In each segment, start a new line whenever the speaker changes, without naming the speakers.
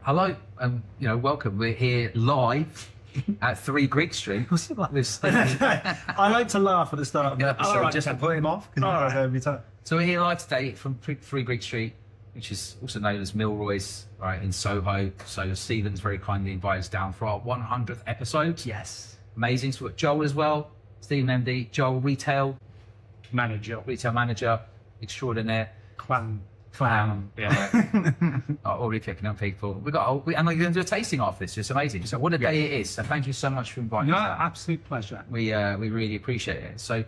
Hello, and welcome. We're here live at 3 Greek Street.
I like to laugh at the start of the episode just to put him off. Every time.
So we're here live today from 3 Greek Street, which is also known as Milroy's, right, in Soho. So Stephen's very kindly invited us down for our 100th episode.
Yes.
Amazing. So we've got Joel as well. Stephen MD, Joel retail manager, extraordinaire. Clown. Yeah. Already picking up people. And we're going to do a tasting after this. It's amazing. So what a day it is. So thank you so much for inviting us.
No, absolute pleasure.
We really appreciate it. So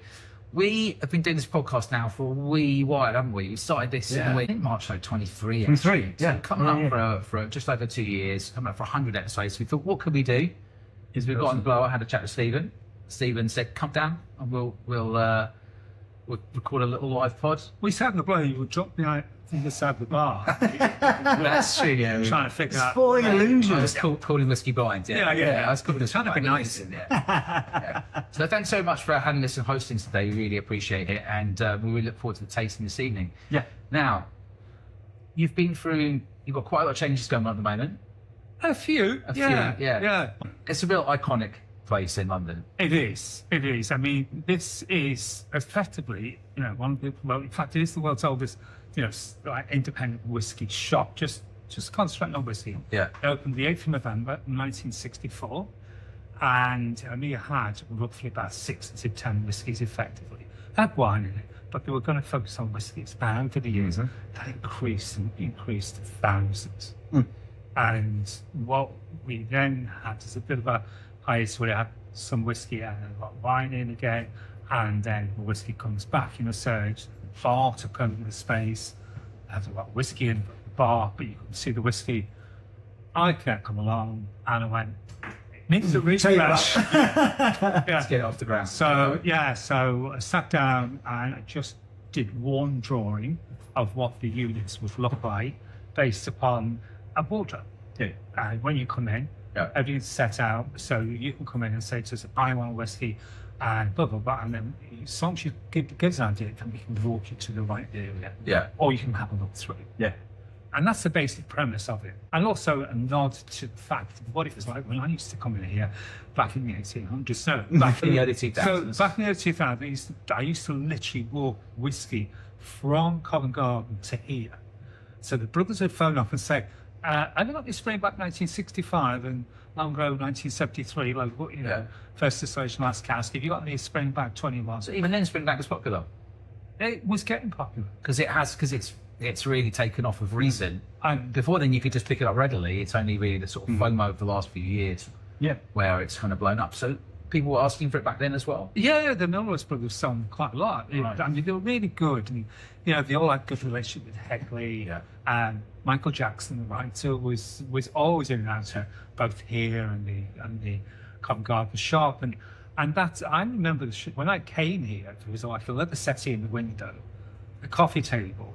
we have been doing this podcast now for a wee while, haven't we? We started this in March 23.
23,
so coming up for just over 2 years, coming up for 100 episodes. We thought, what could we do? Is we've got on the blower, had a chat with Stephen. Stephen said, come down and we'll record a little live pod.
We sat in the blow, you would drop me out from the side of the bar.
That's true, yeah.
Trying to figure out.
Spoiling illusions.
I was calling whiskey blind,
Yeah.
I was calling
Trying to be nice.
Yeah. So thanks so much for having us and hosting today. We really appreciate it, and we really look forward to the tasting this evening.
Yeah.
Now, you've got quite a lot of changes going on at the moment.
A few. Yeah.
It's a real iconic place in London.
It is. I mean, this is effectively, one of the, well, in fact, it is the world's oldest, like independent whiskey shop, just concentrating on whiskey.
Yeah.
It opened the 8th of November 1964, and only had roughly about 6 to 10 whiskies effectively. Had wine in it, but they were going to focus on whiskies. But over the years, that increased to thousands. And what we then had is a bit of a hiatus where we had some whiskey and a lot of wine in again, and then the whiskey comes back in a surge. Bar took over the space, had a lot of whiskey in the bar, but you couldn't see the whiskey. I can't come along, and I went, it needs a refresh.
Let's get it off the ground.
So I sat down and I just did one drawing of what the units would look like based upon a wardrobe.
Yeah.
And when you come in, everything's set out, so you can come in and say to us, I want a whiskey, and blah, blah, blah. And then as long as you give us an idea, then we can walk you to the right area.
Yeah.
Or you can have a look through.
Yeah.
And that's the basic premise of it. And also a nod to the fact of what it was like when I used to come in here back in the 1800s. So back
in the early 2000s.
So back in the early 2000s, I used to literally walk whiskey from Covent Garden to here. So the brothers would phone up and say, I got this Springback 1965 and Long Grove 1973, first distillation, last cask. Have you got any Springback 21?
So even then, Springback was popular.
It was getting popular.
Because it's really taken off of recent. And before then, you could just pick it up readily. It's only really the sort of FOMO of the last few years where it's kind of blown up. So people were asking for it back then as well.
Yeah, the Milroy brothers sold quite a lot.
Right.
I mean, they were really good. And, they all had good relationship with Heckley.
Yeah.
And Michael Jackson, the writer, was always in and out, both here and the Covent Garden shop. And that's, I remember when I came here, there was like a leather settee in the window, a coffee table,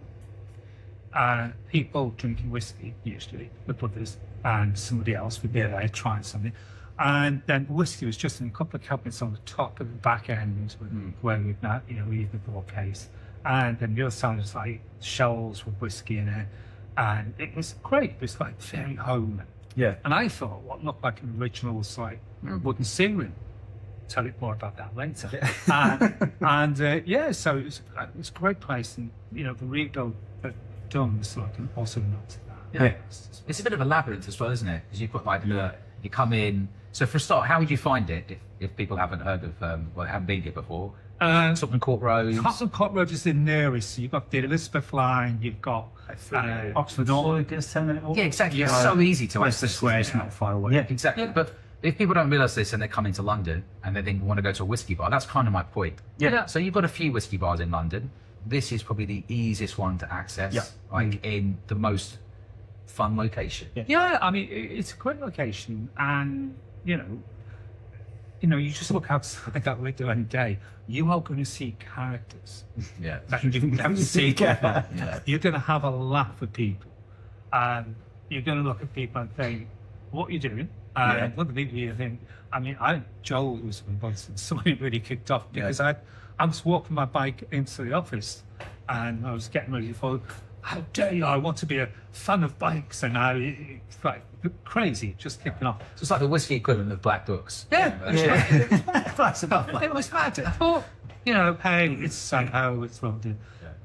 people drinking whiskey, usually, the brothers, and somebody else would be there trying something. And then whiskey was just in a couple of cabinets on the top and the back end where we've now, we have the bookcase. And then the other side was like shelves with whiskey in it. And it was great. It was like very home.
Yeah.
And I thought what looked like an original was like wooden ceiling. Tell you more about that later. So it was a great place. And, the rebuild that done was like also not to that.
Yeah. It's a bit of a labyrinth as well, isn't it? Because you've got like you come in. So for a start, how would you find it if people haven't heard of, haven't been here before? Tottenham Court Road.
Tottenham Court Road is the nearest. So you've got the Elizabeth line, you've got Oxford North.
Yeah, exactly. It's so easy to
West the Square is not far away.
Yeah, exactly. Yeah. But if people don't realise this and they're coming to London and they think want to go to a whiskey bar, that's kind of my point.
Yeah.
So you've got a few whiskey bars in London. This is probably the easiest one to access, in the most fun location.
Yeah, I mean, it's a great location, and you just look outside that window any day, you are going to see characters that you didn't have to see. You're going to have a laugh with people, and you're going to look at people and think, what are you doing? And what the people you think, Joel was once somebody really kicked off because I was walking my bike into the office and I was getting ready for how dare you? I want to be a fan of bikes, and it's like crazy, just kicking off.
So it's like the whiskey equivalent of black books.
That's about it was mad. I thought, hey, it's Soho, it's London,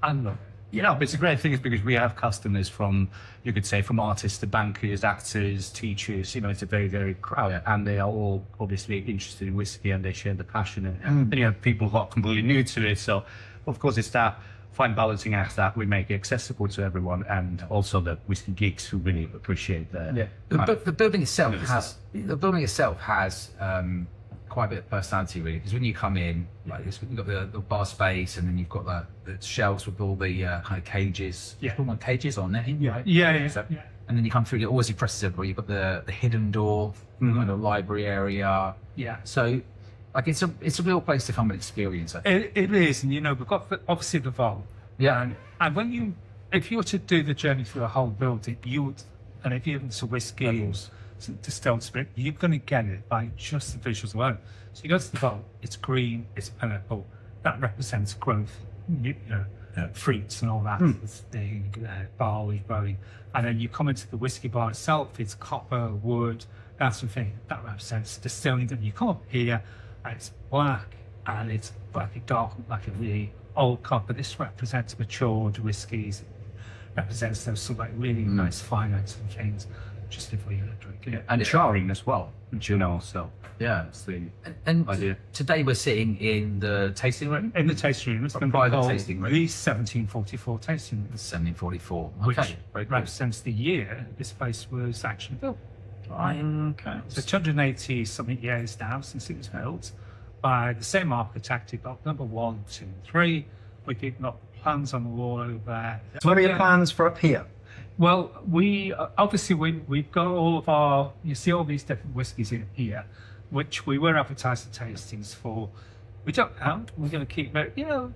and look.
But it's a great thing is because we have customers from, you could say, from artists to bankers, actors, teachers. It's a very, very crowd, and they are all obviously interested in whiskey and they share the passion. And then you have people who are completely new to it. So, of course, it's that fine balancing act that we make it accessible to everyone, and also the whiskey geeks who really appreciate that.
The building itself has quite a bit of personality, really, because when you come in, like you've got the bar space, and then you've got the shelves with all the kind of cages.
Yeah.
Put cages on there.
Yeah.
And then you come through, it always impresses everybody. You've got the hidden door, the library area.
Yeah.
So, like, it's a real place to come and experience it.
It is, and we've got obviously the vault.
Yeah.
And if you were to do the journey through the whole building, and if you're into whiskey, distilled spirit, you're going to get it by just the visuals alone. So you go to the vault, it's green, it's purple, that represents growth, fruits and all that thing, barley growing. And then you come into the whiskey bar itself, it's copper, wood, that sort of thing, that represents distilling. And you come up here, and it's black, and it's dark, like a really old copper. This represents matured whiskies, represents those sort of like really nice fine notes and things just before you drink it.
And it's showering as well, so
That's
the
and
idea.
Today we're sitting in the tasting room.
In the tasting room, it's going to be
private
called
tasting room.
the 1744 tasting room,
1744.
which
Okay. Very cool.
represents the year this place was actually built.
Okay.
So 280 something years now since it was built by the same architect who got number 1, 2, 3. We did not plans on the wall over there.
So what are your plans for up here?
Well, we've got all of our, you see all these different whiskies in here, which we were advertising tastings for. We don't know, we're going to keep it, you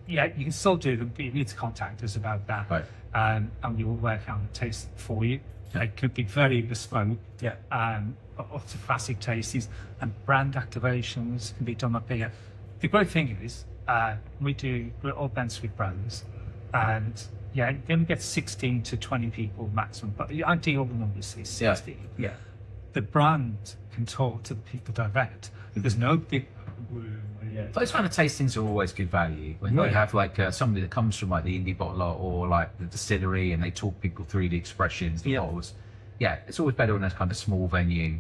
can still do them, but you need to contact us about that.
Right.
And we will work out the tasting for you. It could be very bespoke. Lots of classic tastings and brand activations can be done up here. The great thing is, we do all events with brands, and you only get 16 to 20 people maximum, but the ideal number is 60.
Yeah.
The brand can talk to the people direct. There's no big room.
Those kind of tastings are always good value. When you have like somebody that comes from like the indie bottler or like the distillery, and they talk people through the expressions, the bottles. Yeah, it's always better when there's kind of small venue.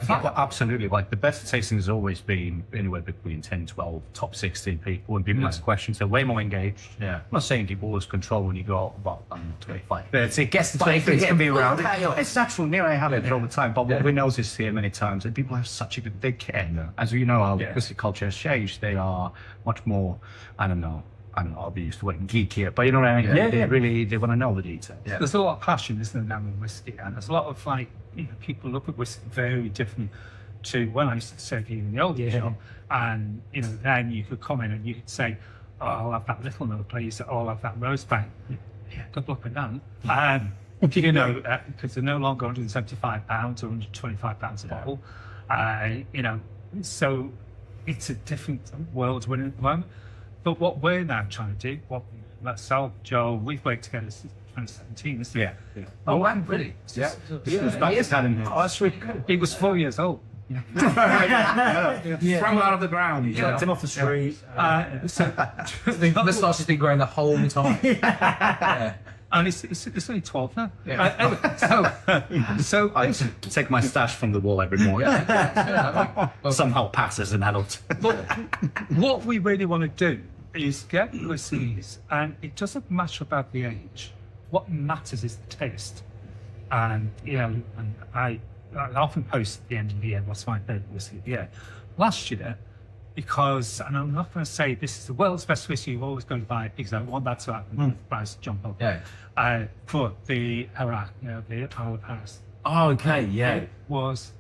Well, absolutely. Like the best tasting has always been anywhere between 10, 12, top 16 people. When people ask questions, they're way more engaged.
Yeah.
I'm not saying people lose control when you go about 25. But it gets to
25,
25, it can be
yeah.
around.
Chaos.
It's natural. I have it all the time. But what we noticed here many times, that people have such a good, they care. As you know, our whiskey culture has changed. They are much more, I don't know, I'll be used to word geekier, but you know what I mean? They want to know the details.
Yeah. There's a lot of passion, isn't there, now in whiskey, and there's a lot of people look at whiskey very different to when I used to serve you in the old shop, and then you could come in and you could say, "Oh, I'll have that little note, please," or "I'll have that rose bank." Yeah, good luck with that. Because they're no longer £175 or £125 a bottle. So it's a different world we're in at the moment. But what we're now trying to do, myself, Joel, we've worked together since 2017. Isn't it?
Oh, wow, really? Yeah.
That's really good.
He was 4 years old.
Thrown out of the ground.
Chucked him off the street.
So
The moustache has been growing the whole time.
and it's only 12 now.
Yeah.
So
I take my stash from the wall every morning. Somehow pass as an adult.
But what we really want to do is get whiskies, and it doesn't matter about the age. What matters is the taste. And I often post at the end of the year what's my favourite whiskey of the year. Last year, because, and I'm not going to say this is the world's best whiskey you've always going to buy, because I want that to happen. The price jump up. But the Iraq, the Isle of Paris.
Oh, okay, yeah.
It was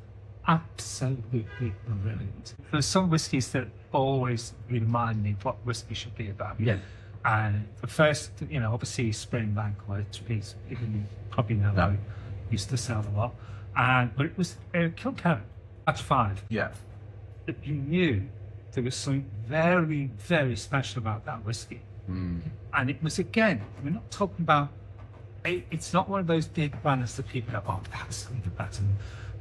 absolutely brilliant. There's some whiskies that always remind me what whiskey should be about.
Yeah.
And the first, obviously Springbank, which you probably know, I used to sell a lot. But it was Kilkenny, batch 5.
Yeah.
That you knew there was something very, very special about that whiskey. And it was, again, we're not talking about, it's not one of those big banners that people go, oh, that's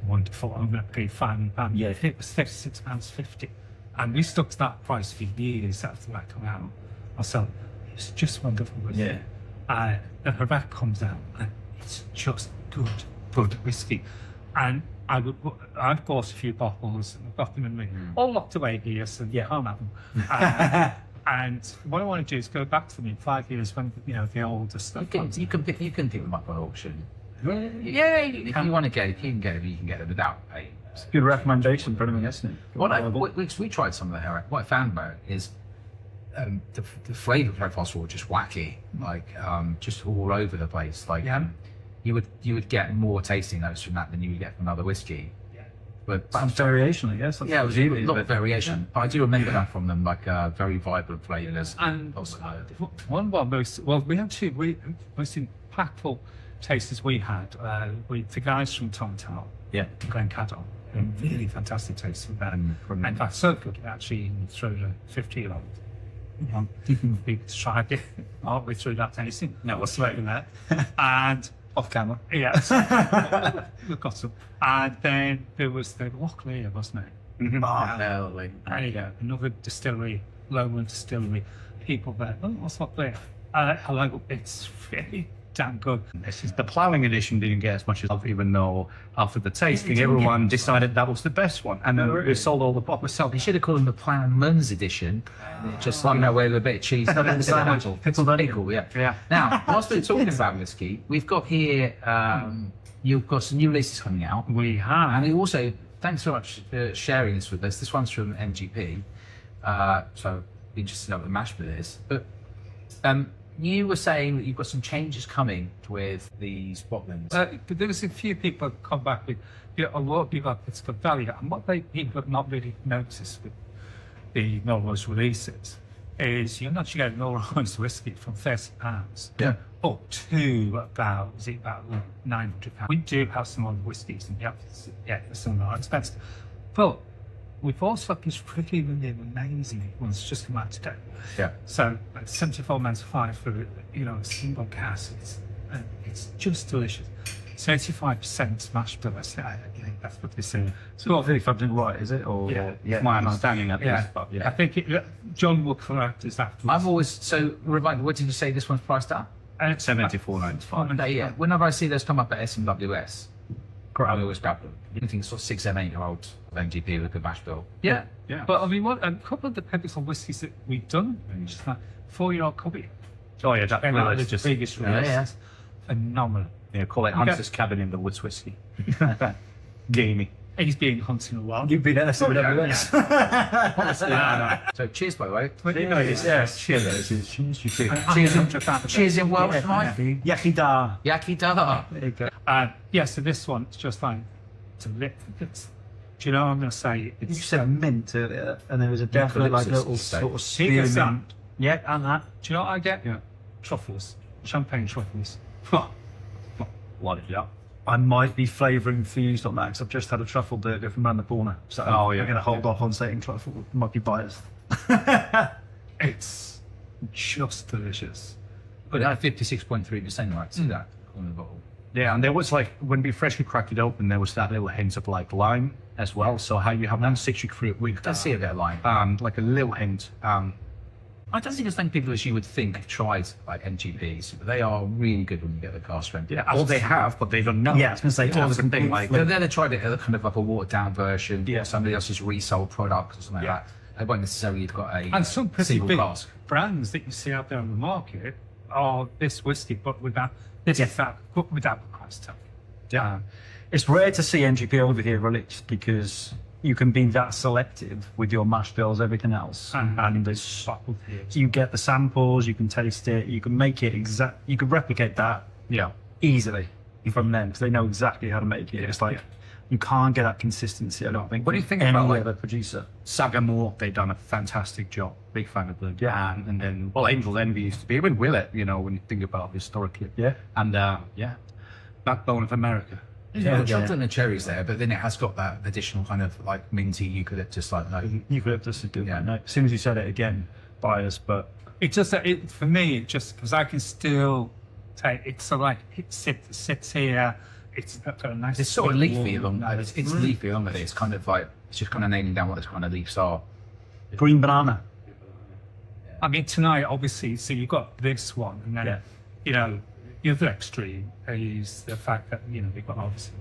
wonderful, I'm going to pay £500.
Yeah.
It was £36.50. And we stuck to that price for years after that come out. I said, it's just wonderful.
Yeah.
The Hrvat comes out and it's just good whiskey. And I've bought a few bottles and I've got them in me, all locked away here, so you can't have them. And what I want to do is go back to them in 5 years when, the older stuff.
You can pick them up at auction. Yeah, if you want to get it, you can get it without paying.
It's a good recommendation for anything, isn't it?
We tried some of the hair. What I found about it is the flavour profiles were just wacky, like just all over the place. Like you would get more tasting notes from that than you would get from another whiskey. But
Some variation, I guess.
yeah, it was a lot of variation. But I do remember that from them, like very vibrant flavours.
And one of our we had two most impactful tasters we had with the guys from Tom Tower, Glen Caddock. Really fantastic taste with them. In fact, so good actually through the 50-year-old. We tried it, aren't we, through that tasting? No, we're smoking that. And
Off camera.
yes, we've got some. And then there was the Locklear, wasn't it? There you go, another distillery, Lowland distillery. People there, oh, what's Locklear? Hello, it's really damn good.
This is the ploughing edition didn't get as much as love, even though after the tasting, everyone decided that was the best one, and then we sold all the bottles.
They should have called them the Plowman's edition. Just like that way with a bit of cheese. Pickle, yeah. Now, whilst we're talking about whiskey, we've got here. You've got some new releases coming out.
We have.
And you also, thanks so much for sharing this with us. This one's from MGP. So be interested to know what the mash bill is. But you were saying that you've got some changes coming with these bottlings.
But there was a few people that come back with, a lot of people have it's for value, and what people have not really noticed with the Milroy's releases is you're not getting Milroy's whiskey from £30 up to about £900. We do have some other whiskies, and some are expensive, but we've also got these pretty amazing ones just come out today.
Yeah.
So 74 mens 5 for a single cask. It's just delicious. 35% mash bill. I think that's what they say.
So I think if I'm doing right, is it? Or
My understanding at least, but
I think John will correct us afterwards.
I've always remind. What did you say this one's priced at?
$74.95.
Yeah. Whenever I see those come up at SMWS, I always grab them. Anything sort of 6, 7, 8-year-old MGP with a mash bill.
Yeah. But I mean, a couple of the pivotal whiskies that we've done, just like 4-year-old copy.
Oh yeah, that
And
was
the
just
biggest release. Phenomenal.
call it Hunter's Cabin in the Woods whiskey. Gamey.
He's been hunting a while.
You've been at SMWS.
So cheers, by the way.
Yes.
Cheers in Welsh, mate.
Yakida.
Yakida.
There you go.
So this one, it's just fine. It's a lit. Do you know what I'm going to say?
You said mint earlier, and there was a definite little sort of spear mint. Yeah, and that.
Do you know what I get?
Yeah.
Truffles. Champagne truffles.
What is that?
I might be flavouring fused on that because I've just had a truffle burger from around the corner. So I'm going to hold off on saying truffle. Might be biased.
It's just delicious.
But at 56.3%, right? See that on the bottle.
Yeah, and there was when we freshly cracked it open, there was that little hint of lime as well. So how you have that citric fruit with
I see a bit of lime.
like a little hint.
I don't think as many people as you would think have tried MGPs, but they are really good when you get the cask strength.
Yeah, or they have, but they don't know.
Yeah, I was going to say,
that's the thing.
Then they tried it as kind of like a watered down version, or somebody else's resold product or something like that. They won't necessarily have got a
and some pretty
single
big
cask.
brands that you see out there on the market are this whiskey, but without the price tag.
Yeah. It's rare to see MGP over here released because you can be that selective with your mash bills, everything else. And there's, you get the samples, you can taste it, you can make it you can replicate that easily from them because they know exactly how to make it. It's you can't get that consistency, I don't think.
What do you think
any
about
other producer?
Sagamore? They've done a fantastic job. Big fan of them. Yeah. And then, Angel Envy used to be, even Willet, when you think about historically.
Yeah.
And Backbone of America.
Yeah, the chocolate and the cherries there, but then it has got that additional kind of minty eucalyptus note.
Eucalyptus is good. Yeah. No, as soon as you said it again, biased, but
It just, for me, it just, because I can still take, it's so like, it sits here, it's got a nice...
It's sort of
thick
leafy
wall.
along. It's leafy along it. It's kind of like, it's just kind of nailing down what those kind of leaves are.
Green banana.
I mean, tonight, obviously, so you've got this one, and then, you know, the other extreme is the fact that, you know, we've got obviously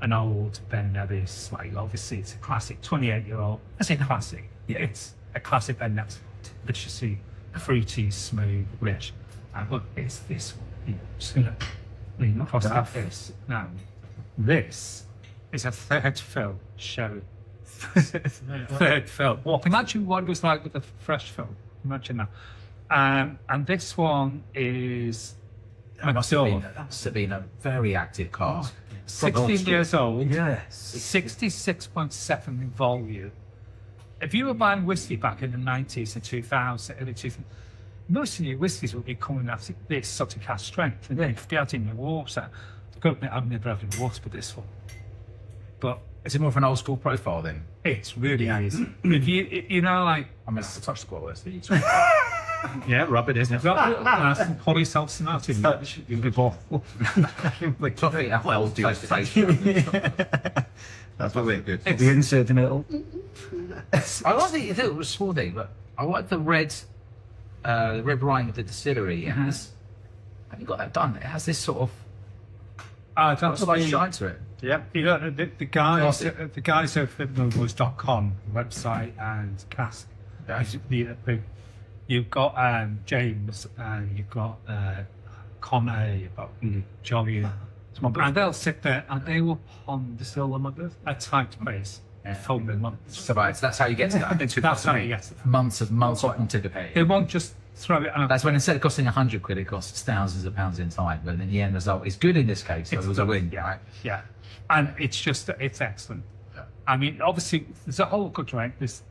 an old Ben Nevis, like, obviously, it's a classic 28-year-old. I say classic. Yeah. It's a classic Ben Nevis, deliciously fruity, smooth, rich. And look, it's this one. I'm just going to lean across like this. Now, this is a third fill show. Third fill. Imagine what it was like with a fresh fill. Imagine that. And this one is
Must have been a very active car.
16 years old.
Yes.
66.7 in volume. If you were buying whiskey back in the 90s and 2000, early 2000s, most of your whiskies would be coming at this sort of cast strength. And then if you had in the water, I've never had in water with this one. But
Is it more of an old school profile then?
it's really is. If you know, like,
I mean, it's a touch the bottle.
Yeah, rub it, isn't it?
pour yourself some out in that.
You'll be both.
Like coffee, well, do
That's what we're good. The insert in it all.
I like it was a small thing, but I like the red writing of the distillery. It has. Have you got that done? It has this sort of
That's
like
the,
shine to it.
Yeah.
you know, the guys over at Milroy.com website and cask. You've got James and you've got Connor, you've got Johnny, and they'll sit there and they will pond a tight place for months.
So that's how you get to that.
That's how you get to that.
Months of anticipating.
They won't just throw it out.
That's when instead of costing £100, it costs thousands of pounds in time. But then the end result is good in this case. So it was a win, right?
Yeah, and it's excellent.
Yeah.
I mean, obviously, there's a whole good rank. There's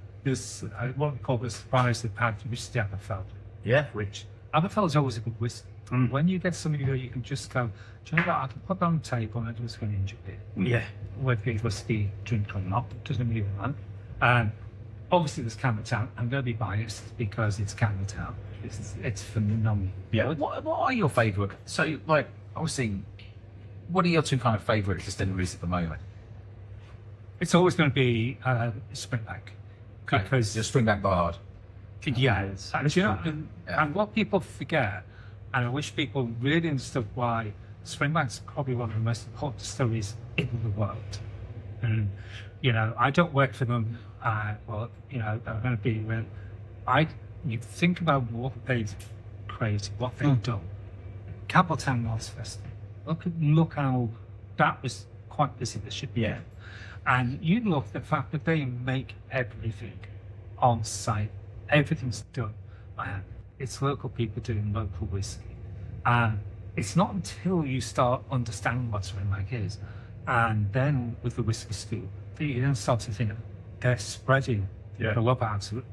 what we call the surprise of pad, which is the Aberfeld.
Yeah.
Which Aberfeld's always a good whiskey. When you get something where you can just go, do you know what, I can put that on the table and I'm just going to enjoy it.
Yeah.
Whether it's whiskey, drink or not, doesn't really matter. And obviously there's Campbelltown. I'm going to be biased because it's Campbelltown. It's phenomenal.
Yeah.
What are your favourite? So, like, obviously, what are your two kind of favourite distilleries at the moment?
It's always going to be Springbank. Because
Just Springbank by heart.
yes, and, you know, and what people forget, and I wish people really understood why Springbank's probably one of the most important distilleries in the world. And you know, I don't work for them. Well, you know, I'm going to be when you think about what they've created, what they've done. Campbelltown Arts Festival. Look how that was quite busy this year.
Yeah.
And you look at the fact that they make everything on site. Everything's done. It's local people doing local whiskey. And it's not until you start understanding what Springbank is, and then with the whiskey school, that you then start to think they're spreading the love out of it.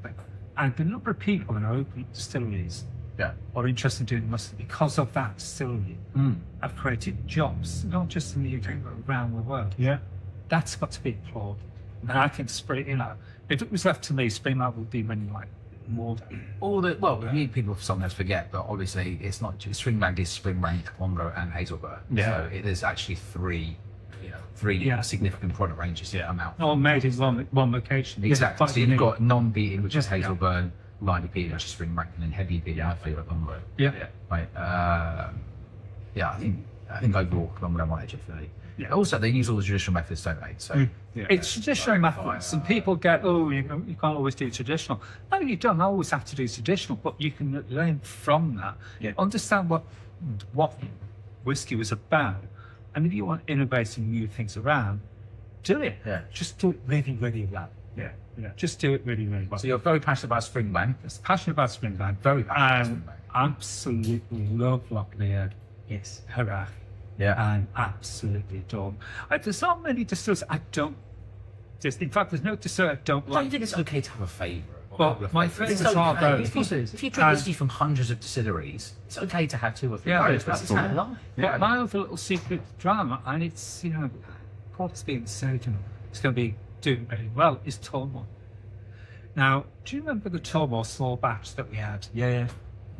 And the number of people in our open distilleries are interested in doing whiskey because of that distillery have created jobs, not just in the UK, but around the world.
Yeah.
That's got to be applauded. And I think you know, if it was left to me, Springbank would be winning like more than
We need people sometimes forget, but obviously it's not just Springbank is Springbank, Monroe, and Hazelburn.
Yeah.
So there's actually three significant product ranges that come out.
all made in one location.
Exactly.
Yeah,
So you've got non-beating, which is Hazelburn, lightly beating, which is Springbank, and then heavy beating, I feel, at Monroe.
Yeah.
Right. I think overall, Monroe might edge it for me.
Yeah.
Also, they use all the traditional methods, don't they? So
It's traditional methods, and people get, you can't always do traditional. No, you don't always have to do traditional, but you can learn from that.
Yeah.
Understand what whiskey was about, and if you want innovating new things around, do it.
Yeah.
Just do it really, really well.
Yeah.
Just do it really, really well.
you're very passionate about Springbank.
Passionate about Springbank.
Very passionate about Springbank.
Absolutely love Locklear.
Yes.
Hurrah.
Yeah.
And absolutely adore them. There's not many distillers I don't. In fact, there's no distiller I don't
I
like.
don't think it's okay to have a favourite.
Well, my favourites
It's
are
okay.
those.
If you drink whiskey from hundreds of distilleries, it's okay to have two or three.
Yeah,
favourites, but
that's
it's not life.
But my other little secret drama, and it's, you know, what's being said, and it's going to be doing very well, is Tullamore. Now, do you remember the Tullamore small batch that we had?
Yeah.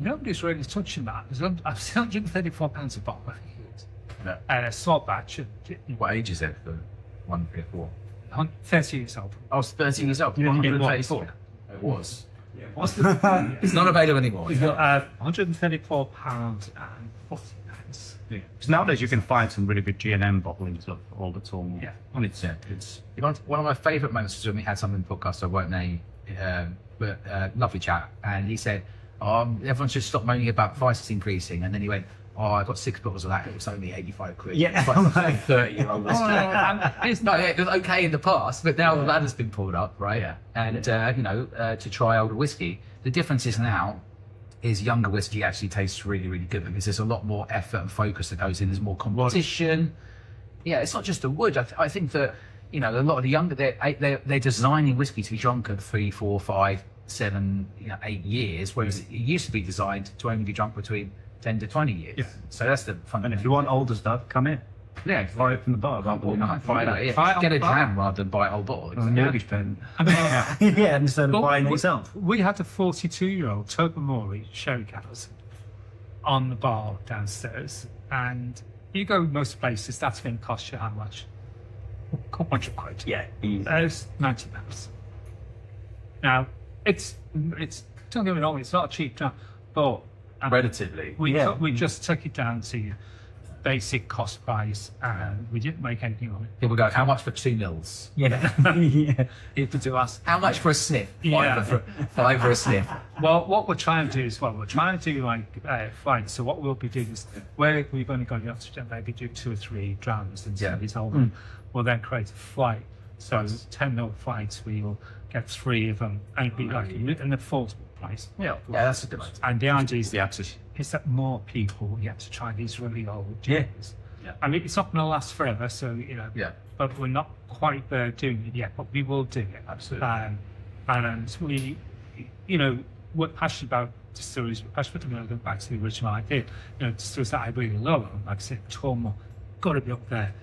nobody's really touching that. It's £134 a bottle, I think it is.
Yeah.
And a small batch,
What age is it for 134?
30 years old.
I was 13 years old.
Yeah,
134. It was. It's not available anymore.
We've got £134 and 40 pence.
Because nowadays you can find some really good G&M bottlings of all the tall.
Yeah.
And it's one of my favourite moments was when we had someone in the podcast I won't name, but lovely chap, and he said, everyone should stop moaning about prices increasing, and then he went, I got 6 bottles of that, it was only 85 quid.
Yeah.
It's like 30-year-old whiskey. It's not, it was okay in the past, but now the ladder's been pulled up, right?
Yeah.
And to try older whiskey, the difference is now is younger whiskey actually tastes really, really good because there's a lot more effort and focus that goes in. There's more competition. Yeah, it's not just the wood. I think that a lot of the younger they're designing whiskey to be drunk at 3, 4, 5, 7, 8 years, whereas it used to be designed to only be drunk between 10 to 20 years.
Yeah.
So that's the fun.
And if you want older stuff, come in.
yeah,
Buy it from the bar.
get a dram rather than buy a whole bottle.
Mortgage payment. Yeah, instead of buying it yourself.
We had a 42-year-old Tobermory sherry cask on the bar downstairs, and you go most places, that's going to cost you how much? A couple hundred quid.
Yeah.
It's £90. Now, it's don't get me wrong, it's not a cheap dram, but
Relatively.
we just took it down to basic cost price, and we didn't make anything on it.
People go, how much for 2 mils?
Yeah. Yeah.
People do ask.
How much for a sniff?
Yeah.
Five for a sniff.
Well, what we're trying to do is, we're trying to do fine. So what we'll be doing is, where we've only got enough to maybe do 2 or 3 drams and somebody's holding, we'll then create a flight. So 10 mil flights, we will get 3 of them, and it'll be like an affordable price.
Yeah, that's a good idea.
And the idea is,
The access.
is that more people get to try these really old gins.
Yeah.
I mean, it's not going to last forever, so
Yeah.
but we're not quite there doing it yet, but we will do it.
Absolutely.
And we, we're passionate about distilleries, we're passionate about going back to the original idea. Distilleries that I really love, like I said, Tom, got to be up there.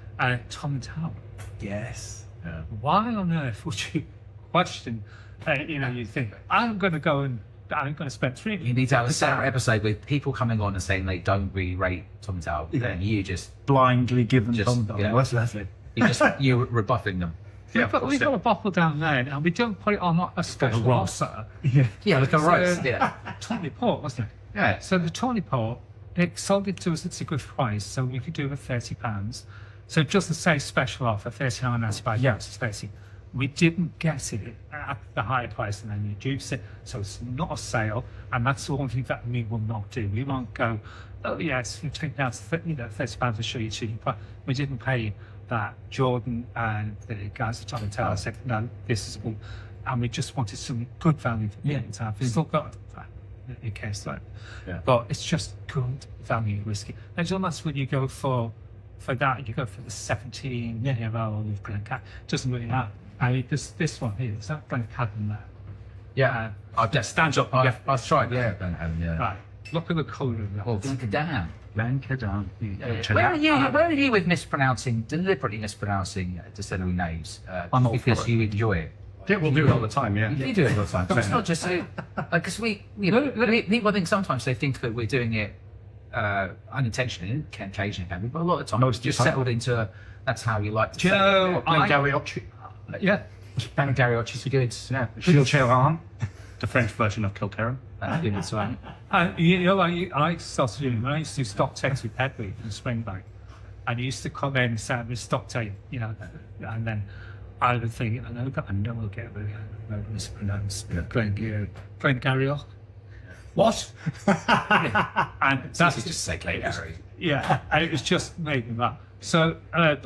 Tom Tower.
Yes.
Yeah.
Why on earth would you question, you think, I'm going to spend 3
You need to have a separate episode with people coming on and saying they don't really rate Tom Tower. Then you just
Blindly given
Just,
Tom.
yeah.
What's that?
you're rebuffing them.
but we've got a bottle down there, and we don't put it on a special roster.
Yeah.
Yeah, like a roast. Yeah.
Tawny Port, wasn't it?
Yeah.
So the Tawny Port, it sold it to us at a good price, so we could do it for £30. So just to say special offer, £39.95,
Yeah.
it's 30. We didn't get it at the higher price and then reduce it, so it's not a sale, and that's the one thing that we will not do. We won't go, oh yes, you take down to £30 to show you cheap. We didn't pay that. Jordan and the guys at Tom and Tower said, no, this is all, and we just wanted some good value for the time. We've still got that in case though.
Yeah.
But it's just good value whiskey. And unless when you go for that, you go for the 17-year-old Glencairn. Doesn't really matter. I mean, this one here, is that Glencairn there?
Yeah. I've just
Stand up and get.
I've tried. Yeah. Yeah.
Right. Look at the colour of that.
Well, damn.
Glencairn.
Where are you with deliberately mispronouncing distillery names?
I'm all
because
for it.
you enjoy it.
Yeah, we'll do it all the time, yeah.
You do it all the time. So it's not just so, because people think sometimes they think that we're doing it unintentionally, occasionally, but a lot of the time it's just settled into that's how you like to say it.
Glengarioch.
Yeah.
Glengarioch is good. Yeah.
Chilcheran.
The French version of Kilkerran.
That's good as well.
I started doing, when I used to do stock takes with Pedley in Springbank, and he used to come in and say, "This stock take," and then I would think, I know I'll get really mispronounced. Glengarioch. What? And that's
just say Glengarry.
yeah, and it was just making that. So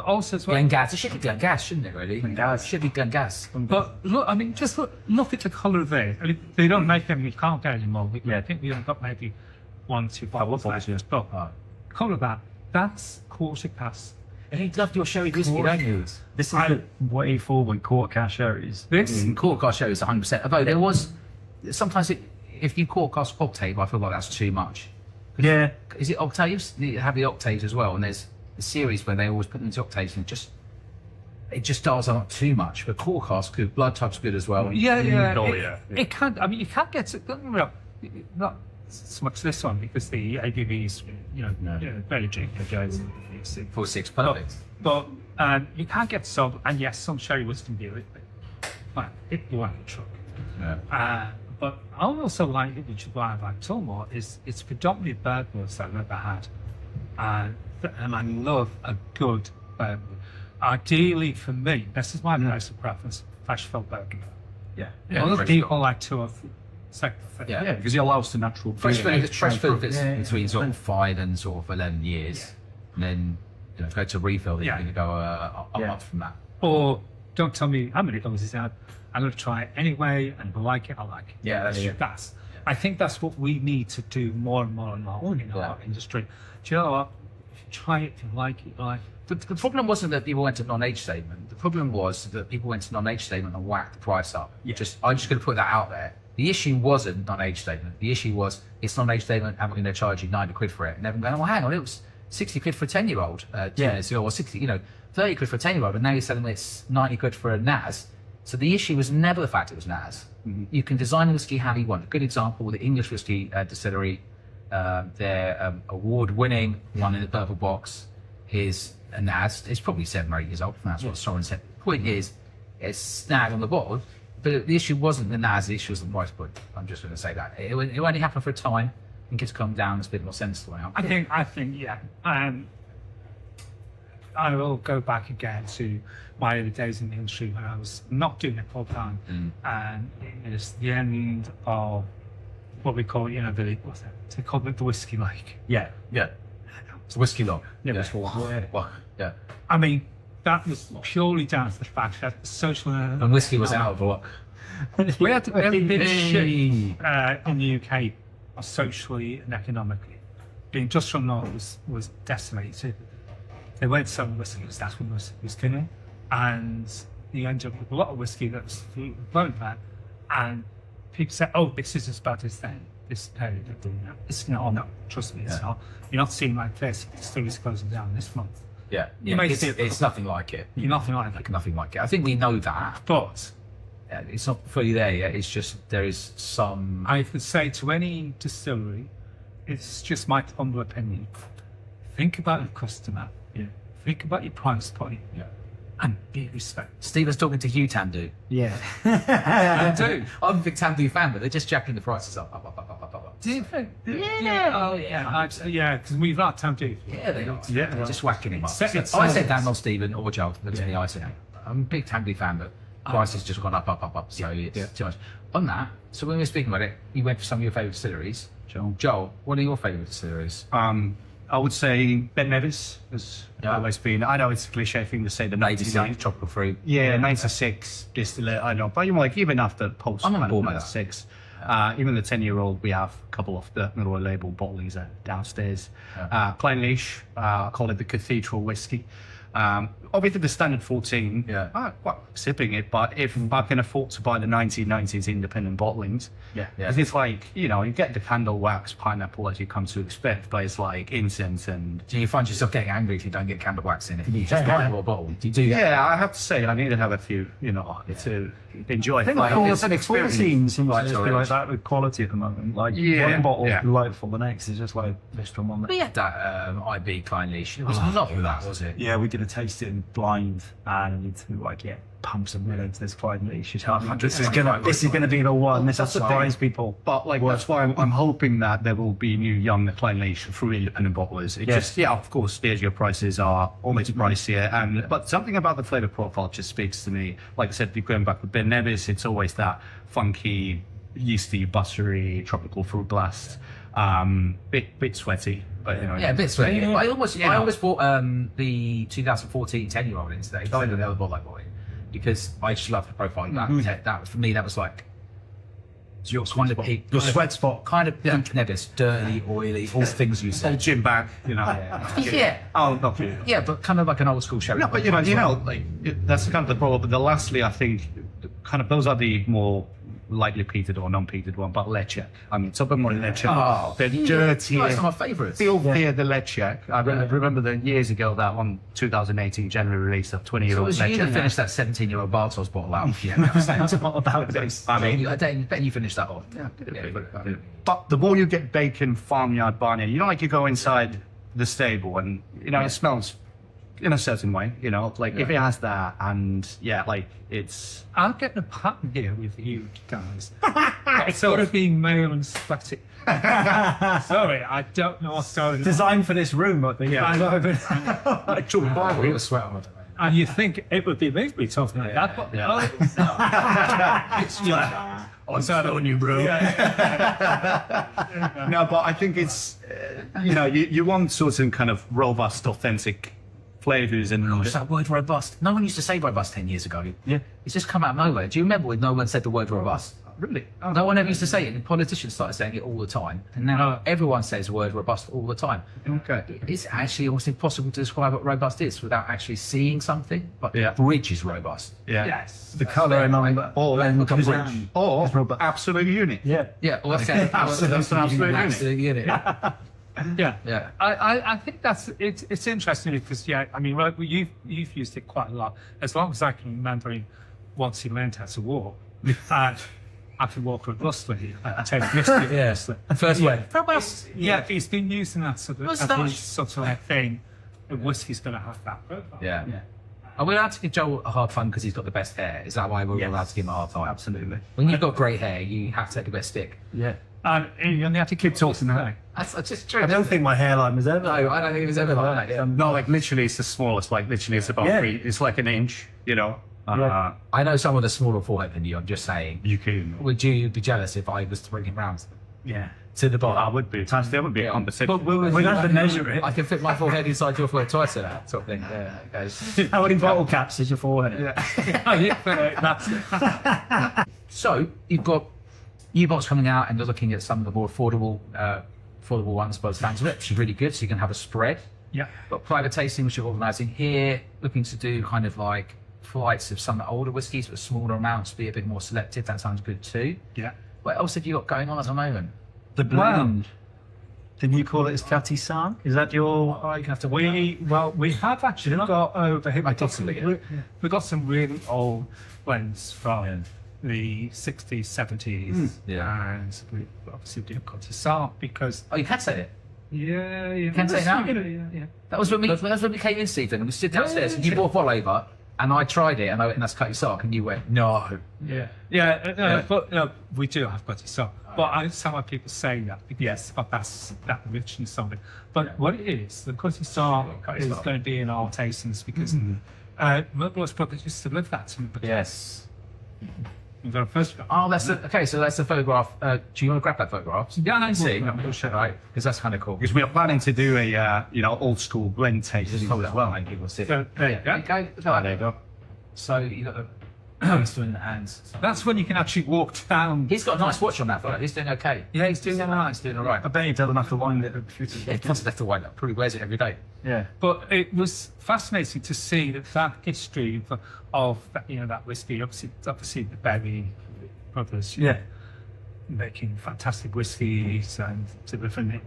also as well.
Glengas. It should be Glengas, shouldn't it? Really? Glengas. Should be Glengas.
But look, I mean, just look at the colour there. I mean, they don't make them. We can't get any more. I think we've got maybe 1, 2 bottles left. But colour that. That's quarter cask.
And you love your sherry whiskey, don't you?
This is the way forward quarter cask sherries.
This
Cork cast sherry is 100%. Although there was sometimes if you cork cast octave, I feel like that's too much.
Yeah.
Is it octaves? You have the octaves as well, and there's a series where they always put them into octaves, and it just dials out too much. But cork cast good, blood type's good as well.
yeah.
Oh, yeah.
It can't. I mean, you can't get to. Not so much this one because the ABV is, very cheap.
4.6, perfect.
But you can't get some, and yes, some sherry whiskey can be a little bit. Well, if you want to truck.
Yeah.
But I also like it, which is why I like Tullamore, is it's predominantly bourbon that I've ever had. And I love a good bourbon. Ideally for me, this is my personal preference, fresh filled bourbon.
Yeah.
Other people like 2 or 3.
Yeah.
because it allows the natural.
Fresh fill fits
Yeah.
between sort of 5 and sort of 11 years. And then go to refill, then
Yeah.
you're going to go a month from that.
Or don't tell me how many doses it's had. I'm going to try it anyway, and if I like it, I like it.
Yeah, that's
I think that's what we need to do more and more and more in our industry. Do you know what? If you try it, if you like it, you like it.
The problem wasn't that people went to non-age statement. The problem was that people went to non-age statement and whacked the price up.
Yeah.
I'm just going to put that out there. The issue wasn't non-age statement. The issue was it's non-age statement and we're going to charge you 90 quid for it. And everyone going, well, hang on, it was 60 quid for a 10-year-old. Or 60, 30 quid for a 10-year-old. And now you're selling it's 90 quid for a NAS. So the issue was never the fact it was NAS. Mm-hmm. You can design a whiskey how you want. A good example, the English whiskey distillery, their award-winning one in the purple box is a NAS. It's probably 7 or 8 years old. That's what Soren said. The point is, it's snagged on the bottle. But the issue wasn't the NAS, the issue was the price point. I'm just going to say that. It only happened for a time. I think it's come down, it's a bit more sensible now.
I think, yeah. I will go back again to my early days in the industry when I was not doing it full time. And it was the end of what we call, they call it the whiskey lake.
Yeah. It's a whiskey long.
Yeah. I mean, that was purely down to the fact that the social
and whiskey was out of luck.
we had a bit of shit in the UK, socially and economically. The industrial north was decimated. They weren't selling whiskey because that's when whiskey was thinner, and you end up with a lot of whiskey that was blown back, and people say, "Oh, this is as bad as then." This period of doing that. It's not. No, trust me, it's not. You're not seeing like 30 distilleries closing down this month.
Yeah. It's nothing like it.
You're nothing like that.
Nothing like it. I think we know that, but it's not fully there yet. It's just there is some.
I would say to any distillery, it's just my humble opinion. Think about your customer.
Yeah.
Think about your price point.
Yeah.
And be respectful.
Stephen's talking to you, Tandu.
Yeah.
Tandu. I'm a big Tandu fan, but they're just jacking the prices up.
Do you think?
Yeah.
Oh, yeah. Yeah, because we've not time to.
Yeah, they are.
Yeah.
They're just whacking him up.
It's
I said that, not Stephen or Joel. Look to me, I said I'm a big Tandu fan, but prices just gone up. So it's too much. On that, so when we were speaking about it, you went for some of your favourite distilleries. Joel, what are your favourite distilleries?
I would say Ben Nevis has always been. I know it's a cliche thing to say the 99.
Tropical fruit.
Yeah, 96 distillate. I know, but even after post
I'm on board with that.
96, even the 10-year-old, we have a couple of the Milroy label bottlings downstairs. Clynelish, I call it the cathedral whiskey. Obviously the standard 14, I'm quite sipping it, but if I can afford to buy the 1990s independent bottlings, it's like, you get the candle wax pineapple as you come to expect, but it's like incense and...
Do you find yourself getting angry if you don't get candle wax in it? You just buy more bottle. Do you do that?
Yeah, I have to say, I need to have a few, to enjoy.
I think
it's an experience.
scene seems to just be like that with quality at the moment. Like one bottle is delightful, the next is just like this from one.
We had that IB Clynelish. It was not with that, was it?
Yeah, we did a tasting blind and pumps and minutes. This Clynelish. This is gonna be the one. This will surprise people.
But that's why I'm hoping that there will be new young Clynelish through independent bottlers. It just of course, your prices are always pricier, but something about the flavour profile just speaks to me. Like I said, going back with Ben Nevis, it's always that funky, yeasty, buttery, tropical fruit blast. Bit sweaty, but
a bit sweaty. I almost bought the 2014 10-year-old in today. I never bought that boy because I just love the profile. That for me, that was like
your
kind of
your sweat spot.
Kind of Nevis, dirty, oily, all the things you said.
Old gym bag, Oh, not for you.
Yeah, but kind of like an old school sherry.
No, but that's kind of the problem. But lastly, I think kind of those are the more lightly peated or non-peated one, but leche. I mean, top of more leche.
Oh,
They're
yeah.
dirty.
That's my favourites.
Filthier the leche. I remember the years ago that on 2018 January release of
So it
20-year-old
was
leche.
you that finished that 17-year-old Bartos bottle out.
Yeah, it's all about this.
I mean,
I bet you finished that off. Yeah.
but the more you get bacon, farmyard, barnyard, you know, like you go inside the stable and, you know, it smells in a certain way, you know, like if it has that and like it's...
I'll get the pattern here with you guys. It's sort of being male and sweaty. Sorry, I don't know what's going on.
Designed for this room, I think.
And you think it would be me to be talking like that, but it's just...
I'm telling you, bro. No, but I think it's, you know, you want certain kind of robust, authentic flavours and...
Gosh, that word robust. No one used to say robust 10 years ago.
Yeah.
It's just come out of nowhere. Do you remember when no one said the word robust?
Really?
No one ever used to say it, and politicians started saying it all the time. And now everyone says the word robust all the time.
Okay.
It's actually almost impossible to describe what robust is without actually seeing something. But the bridge is robust.
Yeah.
Yes.
The colour and all that.
Or
robust.
absolute unit.
Yeah.
Yeah, well, okay.
That's an absolute unit.
Absolute unit.
Yeah.
Yeah.
I think it's interesting because I mean, right, you've used it quite a lot. As long as I can remember, once he learned how to walk, I can walk robustly. Take whisky robustly.
First way. Robust.
Yeah, he's been using that sort of
Moustache.
sort of thing. The whiskey's going to have that profile.
Yeah. Are we allowed to give Joel a hard fun because he's got the best hair? Is that why we're allowed to give him a hard time?
Absolutely.
When you've got great hair, you have to take a bit of stick.
Yeah.
And you only have to keep talking that.
That's just true.
I don't think my hairline was ever.
No, I don't think it was ever like that. Yeah.
No, like literally it's the smallest, like literally it's about 3, it's like an inch, you know.
I know someone with a smaller forehead than you, I'm just saying.
You can.
Would you be jealous if I was to bring him round
Yeah.
to the bar?
I would be. There would be a conversation.
But we'd have to measure it.
I can fit my forehead inside your forehead twice of that sort of thing. Yeah, okay.
How many bottle caps is your forehead?
So you've got U-Bots coming out and you're looking at some of the more affordable ones by the sounds of it, which is really good, so you can have a spread.
Yeah.
Got private tasting, which you're organising here, looking to do kind of like flights of some older whiskies, but smaller amounts, be a bit more selective. That sounds good too.
Yeah.
What else have you got going on at the moment?
The blend. Didn't you call it Fatty-san? Is that your...
Oh, you can have to
We have actually got over here. We've got some really old blends from the 60s, 70s.
Yeah.
And we obviously did got to start because
Oh, you can say it.
you
can say it now?
Yeah.
That was when we came in, Stephen, and we stood downstairs and you brought a bottle over and I tried it and I went, and that's Cutty Sark, and you went, no.
But we do have got to start. But I understand why people say that. Yes, but that's that richness of it. But what it is, the Cutty Sark is going to be in our tastings because Milroy's brothers used to live that to me.
Yes.
We've got a first.
Oh, okay. So that's the photograph. Do you want to grab that photograph?
Yeah, I see.
Right, because that's kind of cool.
Because we are planning to do a old school blend tasting
Just hold
as
that
well.
well and people see.
So, there you go.
There you go. So you got the Eastern hands.
That's when you can actually walk down.
He's got a nice watch on that photo. He's doing okay.
Yeah, he's doing all right.
He's doing all right.
I bet he doesn't have to wind it.
Yeah, he must have left the white. Probably wears it every day.
Yeah.
But it was fascinating to see that history of that whiskey. Obviously the Berry brothers.
Yeah.
Making fantastic whiskies and delivering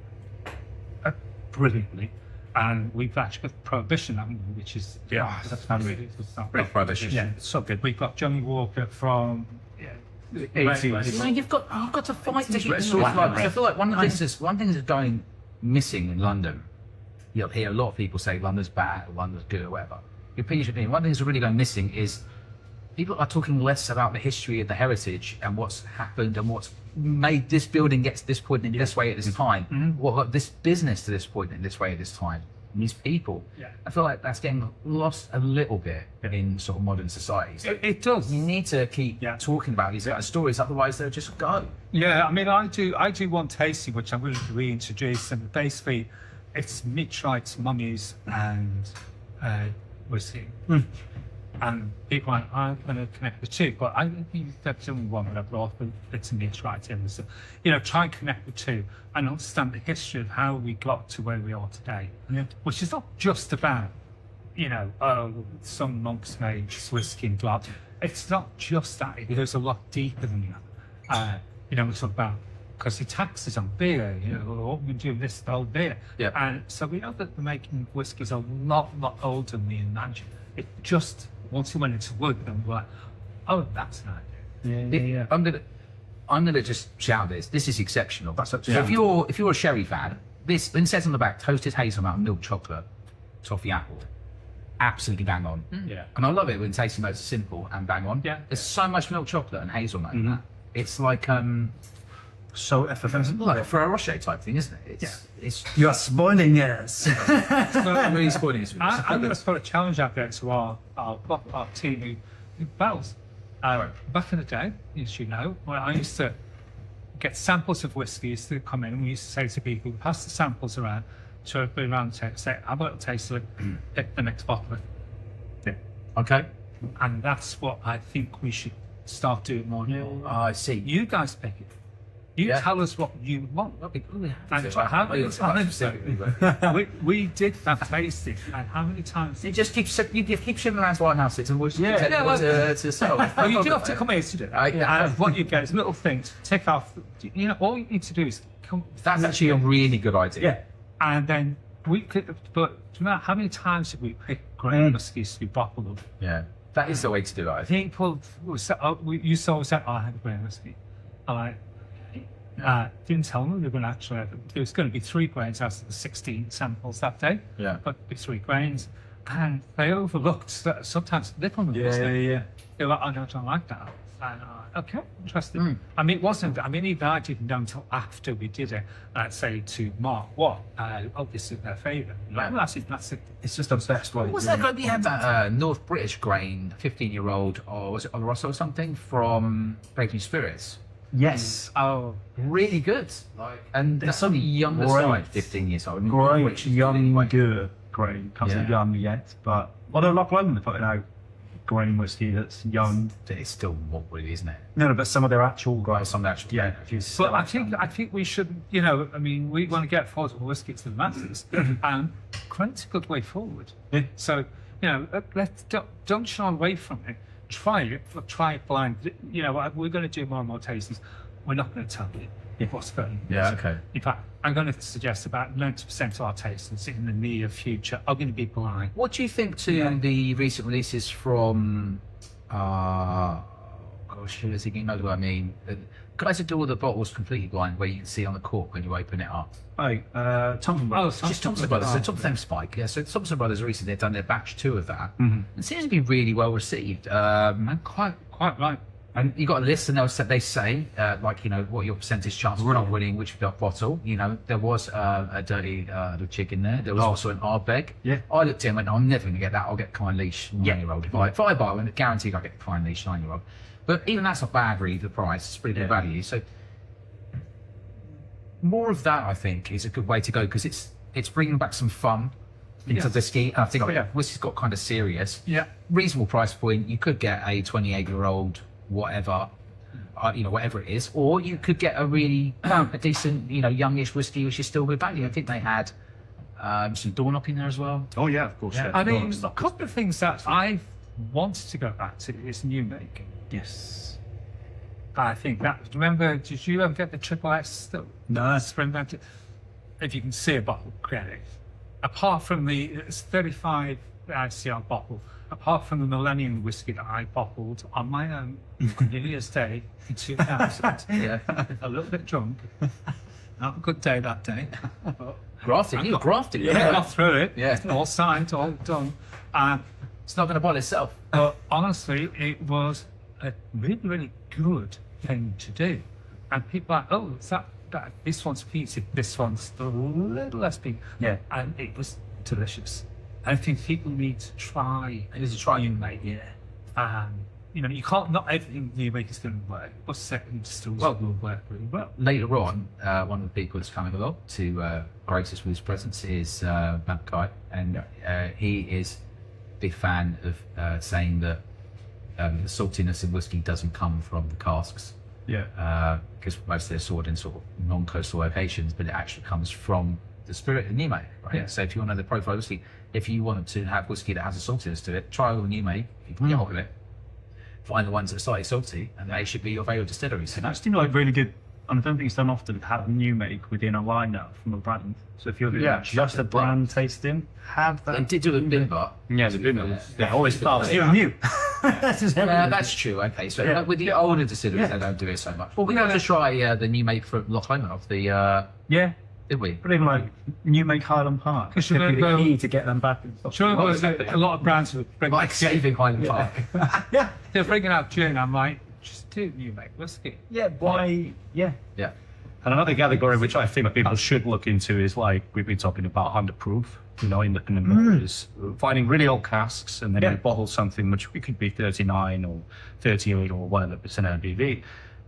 it brilliantly. And we've actually got Prohibition, haven't we? Which is that's really good stuff.
Prohibition.
Yeah, so good. We've got Johnny Walker from
the 80s.
Man, you've got to fight to keep the source alive. I feel like one thing that's going missing in London. You'll hear a lot of people say London's bad, or London's good, or whatever. One thing that's really going missing is people are talking less about the history and the heritage and what's happened and what's made this building get to this point in this way at this time. What got this business to this point in this way at this time. And these people.
Yeah.
I feel like that's getting lost a little bit in sort of modern society. So
it does.
you need to keep talking about these kind of stories, otherwise they'll just go.
Yeah, I mean, I do one tasting which I'm going to reintroduce, and basically it's Mitrites, mummies, and whiskey. And people are I'm going to connect the two, but I think that's the only one that I brought, but it's Mitrites in. So, try and connect the two and understand the history of how we got to where we are today.
Yeah.
Which is not just about, some monks made whiskey and blood. It's not just that. It goes a lot deeper than that. You know, we talk about because the taxes on beer, you know, what we do this the whole beer.
Yeah.
And so we know that the making whiskies a lot older than we imagine. It just once we went into wood, and we're like, oh, that's an idea.
I'm gonna just shout this. This is exceptional.
That's
So
exceptional.
if you're a sherry fan, this it says on the back toasted hazelnut, milk chocolate, toffee apple, absolutely bang on.
Yeah.
And I love it when tasting notes are simple and bang on.
Yeah.
There's so much milk chocolate and hazelnut in that. It's like
So effervescent.
like a Ferrero Rocher type thing, isn't it? It's
You are spoiling us.
not really spoiling it.
I'm going to put a challenge out there to our team who battles. Back in the day, as you know, when I used to get samples of whiskies to come in, and we used to say to people, pass the samples around, so everybody around the table, say, have a little taste of it, pick the next bottle.
Okay.
And that's what I think we should start doing more.
Oh, I see.
You guys pick it. You
Yeah.
tell us what you want. And
So
how many times
specifically, but-
we did that tasting, and how many times?
You just keep shipping around to White House and we'll to sell.
Oh, you do have to come here to do that.
Yeah.
And what you get is little things to tick off. You know, all you need to do is come.
That's actually a really good idea.
Yeah.
And then we could. But do you know how many times did we pick grain whiskies to be bottled up?
Yeah. That is the way to do it, I think.
People, you saw us I had a grain whiskey. I didn't tell them they were going to actually. There was going to be 3 grains out of the 16 samples that day.
Yeah.
But it'd be 3 grains, and they overlooked that sometimes little ones.
Yeah.
They were like, I don't like that. And okay, interesting. I mean, it wasn't. I mean, even I didn't know until after we did it. I'd say to Mark, "What? Oh, this is their favourite." Like, well, that's it.
It's just the best way.
Was that going to have that North British grain, 15-year-old, or was it Oloroso or something from Breaking Spirits?
Yes.
Oh,
Really good. And
There's
that's on the
some
younger
great-
side, 15 years old. I mean,
Great
which is
younger grain. Can't say
Yeah.
young yet, but although Loch Lomond are putting out grain whiskey that's young.
It's still what it is, isn't it?
No, but some of their actual grain.
Some actual.
Yeah.
but I think we should. You know, I mean, we want to get affordable whiskey to the masses, and grain's a good way forward.
Yeah.
So, you know, don't shy away from it. Try it, but try it blind. You know, we're going to do more and more tastings. We're not going to tell you what's going.
Yeah, okay.
In fact, I'm going to suggest about 90% of our tastings in the near future are going to be blind.
What do you think to the recent releases from? Gosh, who is it? You know what I mean. Guys that do all the bottles completely blind, where you can see on the cork when you open it up.
Thompson Brothers.
Just Thompson Brothers. So top of them Spike. Yeah. So Thompson Brothers recently they've done their batch 2 of that. It seems to be really well received.
And quite right.
And you got a list, and they say, like, you know, what your percentage chance of not winning which bottle. You know, there was a dirty little chick in there. There was also an Ardbeg.
Yeah.
I looked at him and went, I'm never going to get that. I'll get Kind Leash 9-year-old. If I buy one, guaranteed I'll get Kind Leash 9-year-old. But even that's not bad, really, the price. It's pretty good value. So more of that, I think, is a good way to go because it's bringing back some fun into the ski. I think whiskey's got kind of serious.
Yeah.
Reasonable price point. You could get a 28-year-old whatever, you know, whatever it is, or you could get a really a decent, you know, youngish whiskey which is still good value. I think they had some door knocking there as well.
Oh yeah, of course. Yeah.
I mean, a couple of things that I wanted to go back to is new make.
Yes.
I think that. Remember, did you ever get the Triple S?
No.
Spring Mountain? If you can see a bottle, get it. Apart from it's 35 ICR bottle. Apart from the Millennium whiskey that I bottled on my own New Year's Day in 2000, a little bit drunk, not a good day that day.
Grafted, you grafted.
Yeah, got through it.
Yeah.
All signed, all done.
It's not going to bottle itself.
But honestly, it was a really, really good thing to do. And people are like, oh, is that this one's peated, this one's a little less peated.
Yeah.
And it was delicious. I think people need to try. It is a try and make. Yeah. You know, you can't. Not everything new make is going to work, but second stills will work really well.
Later on, one of the people that's coming along to grace us with his presence is Duncan, and he is a big fan of saying that the saltiness in whiskey doesn't come from the casks.
Yeah.
Because most of they're stored in sort of non-coastal locations, but it actually comes from the spirit of new make. Right?
Yeah.
So if you want to know the profile of whiskey, if you want to have whiskey that has a saltiness to it, try all the new make. You can get hold of it. find the ones that are slightly salty, and they should be your favourite distilleries.
And that's like really good. And I don't think it's done often to have new make within a lineup from a brand. So if you're doing just a brand tasting, have that.
And did do a bimber.
Yeah, the bimber.
Yeah, always starts new.
Yeah, that's true. Okay, so with the older distilleries, they don't do it so much. Well, we got to try the new make from Loch Lomond, did we?
But even like new make Highland Park,
Because
should be the key to get them back.
Sure, there's a lot of brands who bring
Like saving Highland Park.
Yeah,
they're bringing out gin. I'm like, just do new make whiskey.
yeah. Why? Yeah.
Yeah.
And another category which I think that people should look into is like we've been talking about underproof, in the is finding really old casks and then you bottle something which we could be 39 or 38 or whatever percent ABV.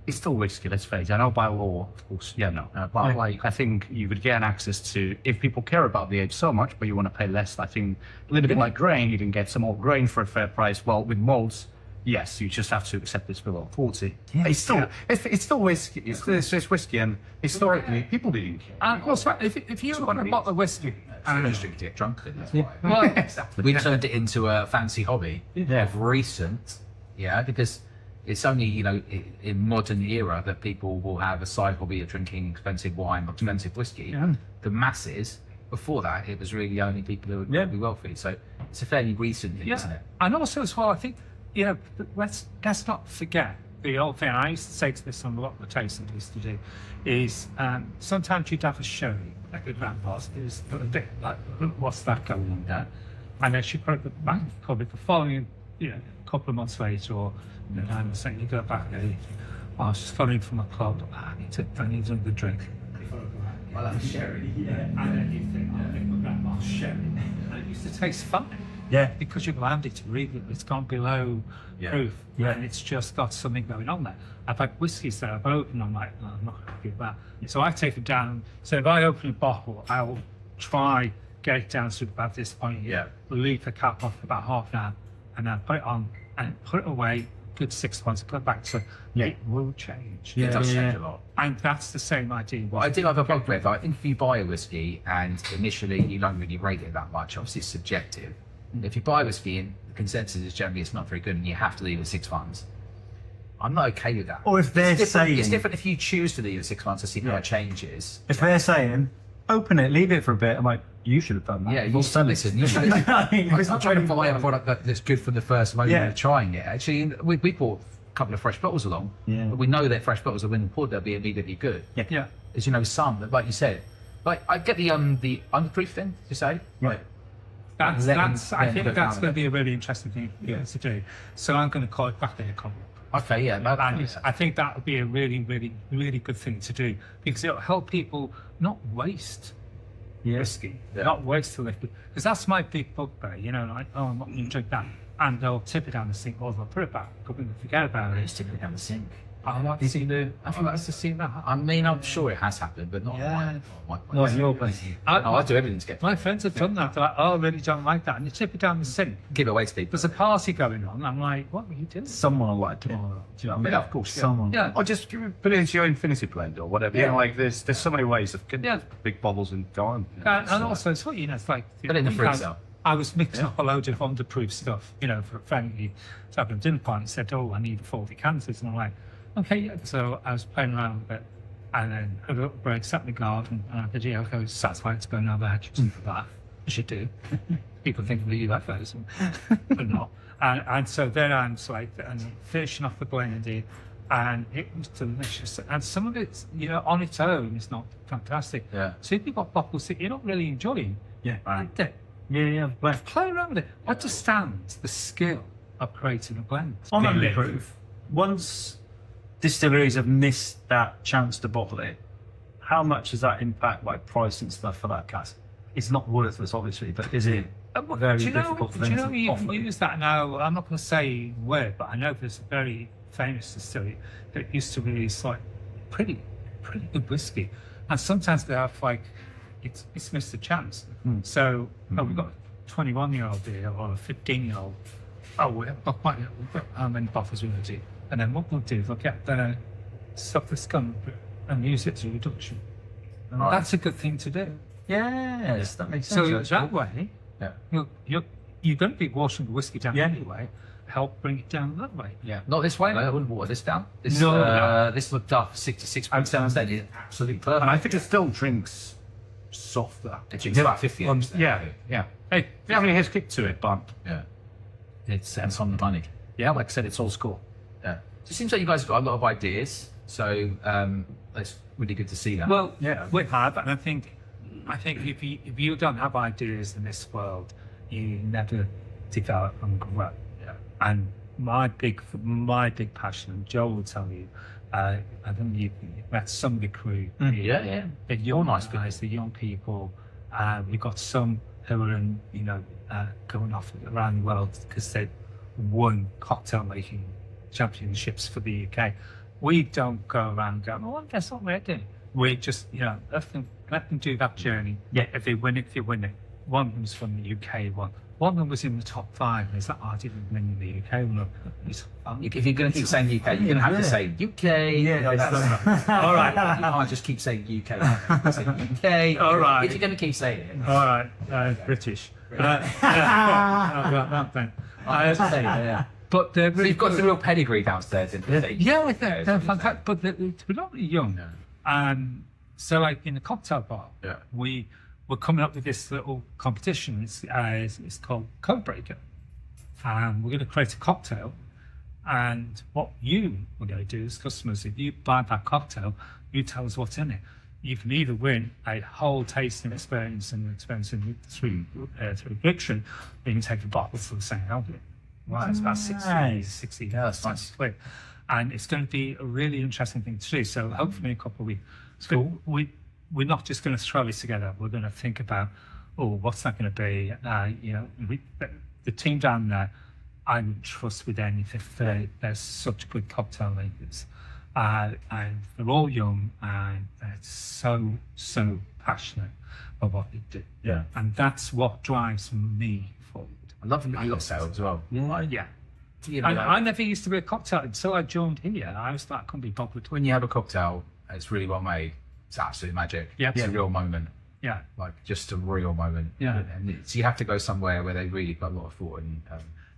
It's still whiskey, let's face it. I know by law, of course, but like I think you would get access to, if people care about the age so much, but you want to pay less, I think a little bit like grain, you can get some more grain for a fair price. Well, with malts, yes, you just have to accept it's below 40.
Yeah.
It's still whiskey. It's whiskey, and historically, people didn't care.
And also, if you want a bottle of whiskey,
Just drink to get drunk. That's why.
well,
Exactly. We turned it into a fancy hobby of recent, because it's only, in modern era that people will have a side hobby of drinking expensive wine or expensive whiskey.
Yeah.
The masses, before that, it was really only people who were really wealthy. So it's a fairly recent thing, isn't it?
And also as well, I think, let's not forget the old thing. I used to say to this on a lot of the tastings I used to do, is sometimes you'd have a sherry, like a grandpa's, is a bit like, what's that going on there? And then she put it back, probably the following, couple of months later, or I'm saying you go back and I was just coming from a club, I need a drink.
Well, that's sherry.
And then you think, I think my grandma's sherry. And it used to taste fun.
Yeah.
Because you've allowed it to read it, it's gone below proof, and it's just got something going on there. I've had whiskies that I've opened, I'm like, no, I'm not happy with that. So I take it down. So if I open a bottle, I'll try get it down to about this point here, leave the cap off for about half an hour, and then put it on and put it away. Good 6 months, put it back. So it will change.
It does change a lot.
And that's the same idea.
Well, I do have a bug with. I think if you buy a whiskey and initially you don't really rate it that much, obviously it's subjective. If you buy whiskey and the consensus is generally it's not very good and you have to leave it 6 months, I'm not okay with that.
Or if they're saying...
It's different if you choose to leave it 6 months to see how it changes.
If they're saying, open it, leave it for a bit, I'm like, you should have done that.
Yeah, you should listen. You should I'm not trying to buy a product that's good from the first moment of trying it. Actually, we bought a couple of fresh bottles along, but we know that fresh bottles are when poured, they'll be immediately good.
Yeah.
As some, like you said, like I get the underproof thing to say,
Right.
I think that's going to be a really interesting thing to do. So I'm going to call it back there.
Okay, yeah.
And I think that would be a really, really, really good thing to do because it'll help people not waste whiskey, not waste the liquid. Because that's my big bugbear, like, I'm not going to drink that. And they'll tip it down the sink or they'll put it back, completely forget about it.
It's tipping it down the sink.
I like to see
I think that's to see that. I mean, I'm sure it has happened, but not
Not your place.
I do everything to get.
My friends have done that. They're like, oh, I really don't like that. And you tip it down the sink.
Give it away to people.
There's a party going on. I'm like, what were you doing?
Someone will like it. Do you know what I mean?
Yeah, of course.
Someone.
Yeah.
Or just put it into your infinity blend or whatever. Like there's so many ways of getting big bottles and go on.
And also, it's what it's like.
Put it in the freezer.
I was mixing up a load of underproof stuff, for a friend who was having a dinner party and said, oh, I need 40 canisters. And I'm like, okay, yeah. So I was playing around with it. And then a little break, sat in the garden, and I said, yeah, okay, satisfied to go now back. For that. I should do. People think of the UFOs, but not. And so then I'm like, and finishing off the blending, and it was delicious. And some of it, on its own is not fantastic.
Yeah.
So if you've got bottles that you're not really enjoying, blend it.
Yeah.
Play around with it. Understand the skill of creating a blend.
On underproof, once distilleries have missed that chance to bottle it, how much does that impact like price and stuff for that cask? It's not worthless, obviously, but is it very difficult for them to
you
offer?
use that now? I'm not going to say where, but I know there's a very famous distillery that used to release like pretty good whiskey, and sometimes they have like it's missed a chance. So we've got a 21-year-old here or a 15-year-old. Oh, we've got how many bottles we will do, and then what we'll do is we'll get the stuff the scum and use it as a reduction. And that's a good thing to do.
Yes, that makes sense.
So that way, you're going to be washing the whiskey down anyway, help bring it down that way.
Yeah, not this way. I wouldn't water this down. This,
No.
this looked up 66.7% is absolutely perfect.
And I think it still drinks softer.
It drinks about 50.
Yeah. Hey, you have any his kick to it, but
Yeah. It's on the money.
yeah, like I said, it's old school.
Yeah. So it seems like you guys have got a lot of ideas. So it's really good to see that.
Well,
Yeah.
we have, and I think if you don't have ideas in this world, you never develop and grow.
Yeah.
And my big passion, and Joel will tell you, I think you've met some of the crew.
Yeah.
The young
nice
guys, the young people. We've got some who are in, going off around the world because they won cocktail making championships for the UK. We don't go around going, oh, guess what we're doing. We just, let them do that journey.
Yeah.
If they win it. One of them's from the UK one. One of them was in the top 5. It's like, I didn't win the UK one.
If you're going to keep saying UK, you're going to have to say UK.
All right.
You can't just keep saying UK. Say UK.
All right.
If you're going to keep saying it.
All right. British. That then.
Yeah.
But they're
So
really
you've got the real pedigree downstairs, isn't it?
Yeah, they're fantastic, but they're predominantly young. So, like in the cocktail bar,
Yeah.
we're coming up with this little competition. It's called Code Breaker, and we're going to create a cocktail. And what you are going to do as customers, if you buy that cocktail, you tell us what's in it. You can either win a whole tasting experience through fiction, or you can take a bottle for the same album. Right, it's about 60
Yeah, that's nice.
quid. And it's going to be a really interesting thing to do. So hopefully in a couple of weeks,
Cool.
we're not just going to throw this together. We're going to think about, what's that going to be? The team down there, I would trust with anything. They're such good cocktail makers. And they're all young and they're so passionate about what they do.
Yeah.
And that's what drives me forward.
I love the cocktail as well.
Yeah.
You know,
I never used to be a cocktail until I joined here. I was like, I couldn't be bothered.
when you have a cocktail, it's really well made. It's absolute magic.
Yeah.
It's a real moment.
Yeah.
Like just a real moment.
Yeah.
And so you have to go somewhere where they really put a lot of thought in.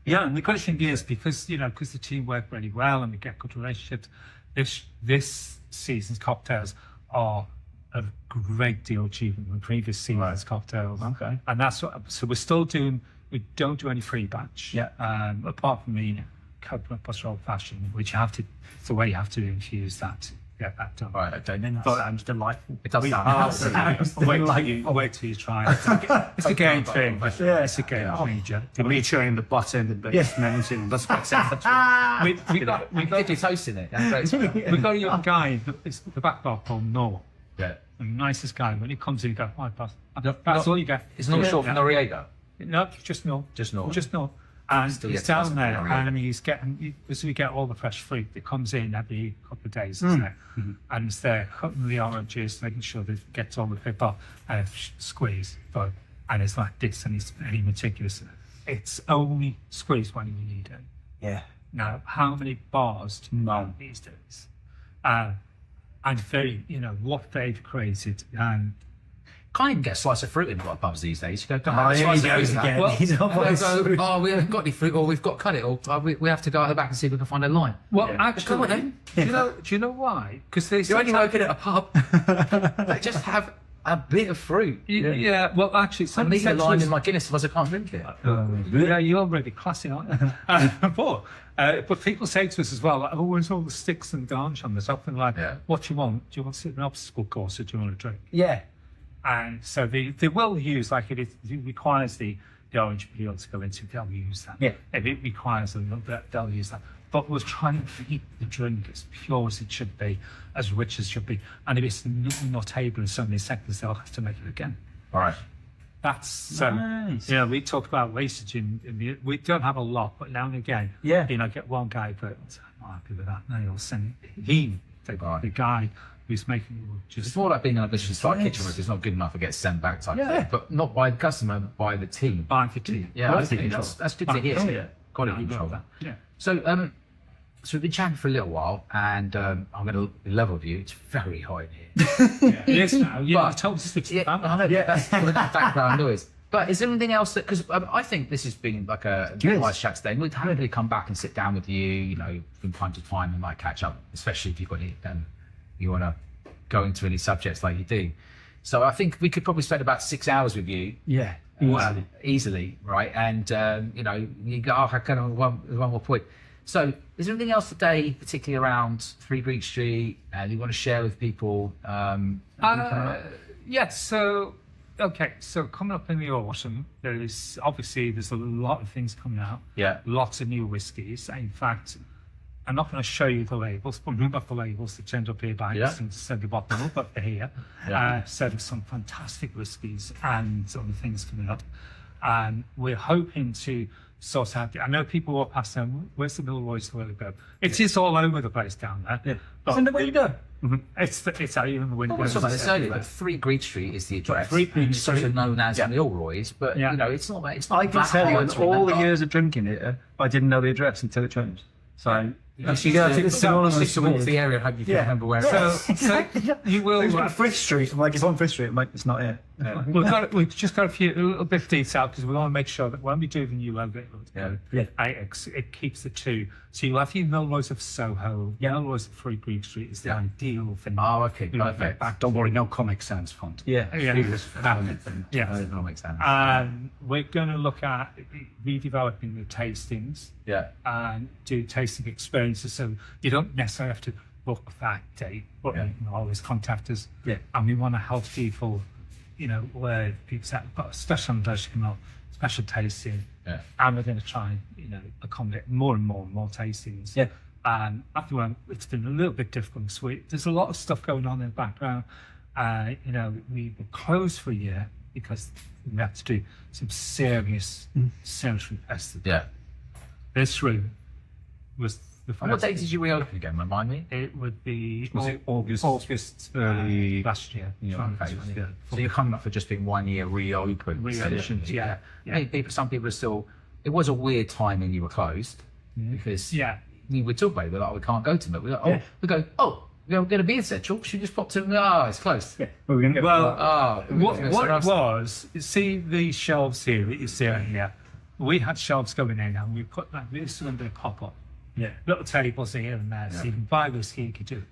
Yeah, and the good thing is because the team work really well and we get good relationships. This season's cocktails are a great deal cheaper than previous season's cocktails.
Okay.
And that's what. So we're still doing. We don't do any free batch.
Yeah.
Apart from the coconut butter old fashioned, which you have to. It's the way you have to infuse that to get that done.
Right. Okay.
That sounds delightful.
It does sound
I'll wait till you try it. It's a game thing.
Yeah.
It's a game changer.
me showing the butter and the base mountain. That's what sense.
We got
Did you toast in it? That's great.
we got a young guy. It's the back bar called Noah.
Yeah.
The nicest guy. When he comes in, you go, "Hi, boss." That's all you get.
It's not short for Noriega.
No, just no.
Just Nor.
Just no. And
Still
he's
gets
down
lots of
there,
Noriega.
and he's getting. As we get all the fresh fruit that comes in every couple of days, isn't it? And it's there cutting the oranges, making sure that it gets all the pip off, and squeeze. And it's like this, and he's very meticulous. It's only squeeze when you need it.
Yeah.
Now, how many bars do you know these days? And very, what they've created, and
Can't even get a slice of fruit in a lot of pubs these days. You go, "Come
Oh,
on, a
yeah,
slice
you
of
go
fruit."
again.
Well,
He's not
and they'll
fruit.
go, "Oh, we haven't got any fruit, or we've got cut it, or we have to go out the back and see if we can find a line."
well,
Come on,
actually,
then.
do you know why? Because they
You're only working at a pub. They just have a bit of fruit.
yeah. Well, actually,
I
some
need a lime in
sections-
my Guinness, otherwise I can't drink it.
Yeah, you're really classy, aren't you? But people say to us as well, like, "Oh, where's all the sticks and garnish on the top?" And like,
Yeah.
"What do you want? Do you want to sit an obstacle course, or do you want a drink?"
Yeah.
And so they will use, like, it requires the orange peel to go into, they'll use that.
Yeah.
If it requires a little bit, they'll use that. But we're trying to keep the drink as pure as it should be, as rich as it should be. And if it's not able in so many seconds, they'll have to make it again.
All right.
That's
Nice.
we talk about wastage we don't have a lot, but now and again,
Yeah.
get one guy, but I'm happy with that. Now you'll send the guy who's making
It's
just
more like being in a Michelin star
Yes.
kitchen where if it's not good enough, it gets sent back type
Yeah.
thing. But not by the customer, but by the team.
buying for tea.
Yeah, I
Quality
think
control.
that's good to hear.
Oh, yeah.
Quality control.
Yeah.
So, so we've been chatting for a little while, and I'm going to level with you. It's very hot in here.
It is now. Yeah,
But-
I told us to
Yeah, I know. That's the background noise. But is there anything else that, because I think this has been like a nice chat today. We'd happily come back and sit down with you, you know, from time to time and like catch up, especially if you've got any, you want to go into any subjects like you do. So I think we could probably spend about 6 hours with you.
Yeah.
Easily, right? And, you know, you go, I kind of one more point. So is there anything else today, particularly around 3 Greek Street, you want to share with people?
Yes, so coming up in the autumn, there's a lot of things coming out.
Yeah.
Lots of new whiskies. In fact, I'm not going to show you the labels, but we've got the labels that turned up here by accident, so the bottle, but they're here. So there's some fantastic whiskies and other things coming up. And we're hoping to sort out, I know people walk past them, where's the Milroy's where to go? It is all over the place down there.
Yeah.
But
Isn't it where you go?
It's out in the window.
I was talking about this earlier, but 3 Greek Street is the address.
3 Greek
It's also
Street.
known as Milroy's, but you know, it's not. It's not
I can
that
tell you,
hard
in
to
all the
remember.
years of drinking it, I didn't know the address until it changed. So,
You used to walk
to
the area and hope you can remember where it is.
So you will.
Frith Street. I'm like, it's on Frith Street. I'm like, it's not here.
We've just got a little bit of detail because we want to make sure that when we do the new logo, it keeps the two. So you'll have your Milroy's of Soho, Milroy's of 3 Greek Street is the ideal thing.
Oh, okay, perfect.
Don't worry, no Comic Sans font.
Yeah.
That makes sense.
We're going to look at redeveloping the tastings and do tasting experiences, so you don't necessarily have to book that date, but you can always contact us.
Yeah.
And we want to help people, you know, where people say, I've got a special immersion, special tasting, and we're going to try and, you know, accommodate more and more tastings.
Yeah.
And at the moment, it's been a little bit difficult. There's a lot of stuff going on in the background. You know, we were closed for a year because we had to do some serious sensory testing.
Yeah.
This room was the first.
And what date did you reopen again? Remind me.
It would be
Was it August?
August
Early
last year.
Okay. So you're coming up for just being 1 year reopened.
Yeah.
Some people are still. It was a weird time when you were closed because we would talk about it. We're like, we can't go to it. We're like, we're going to be essential. Should we just pop to? Oh, it's closed.
Yeah.
What was, see the shelves here that you see on here? We had shelves going in and we put that, this is going to be a pop-up.
Yeah.
Little tables here and there, so you can buy whiskey, you can do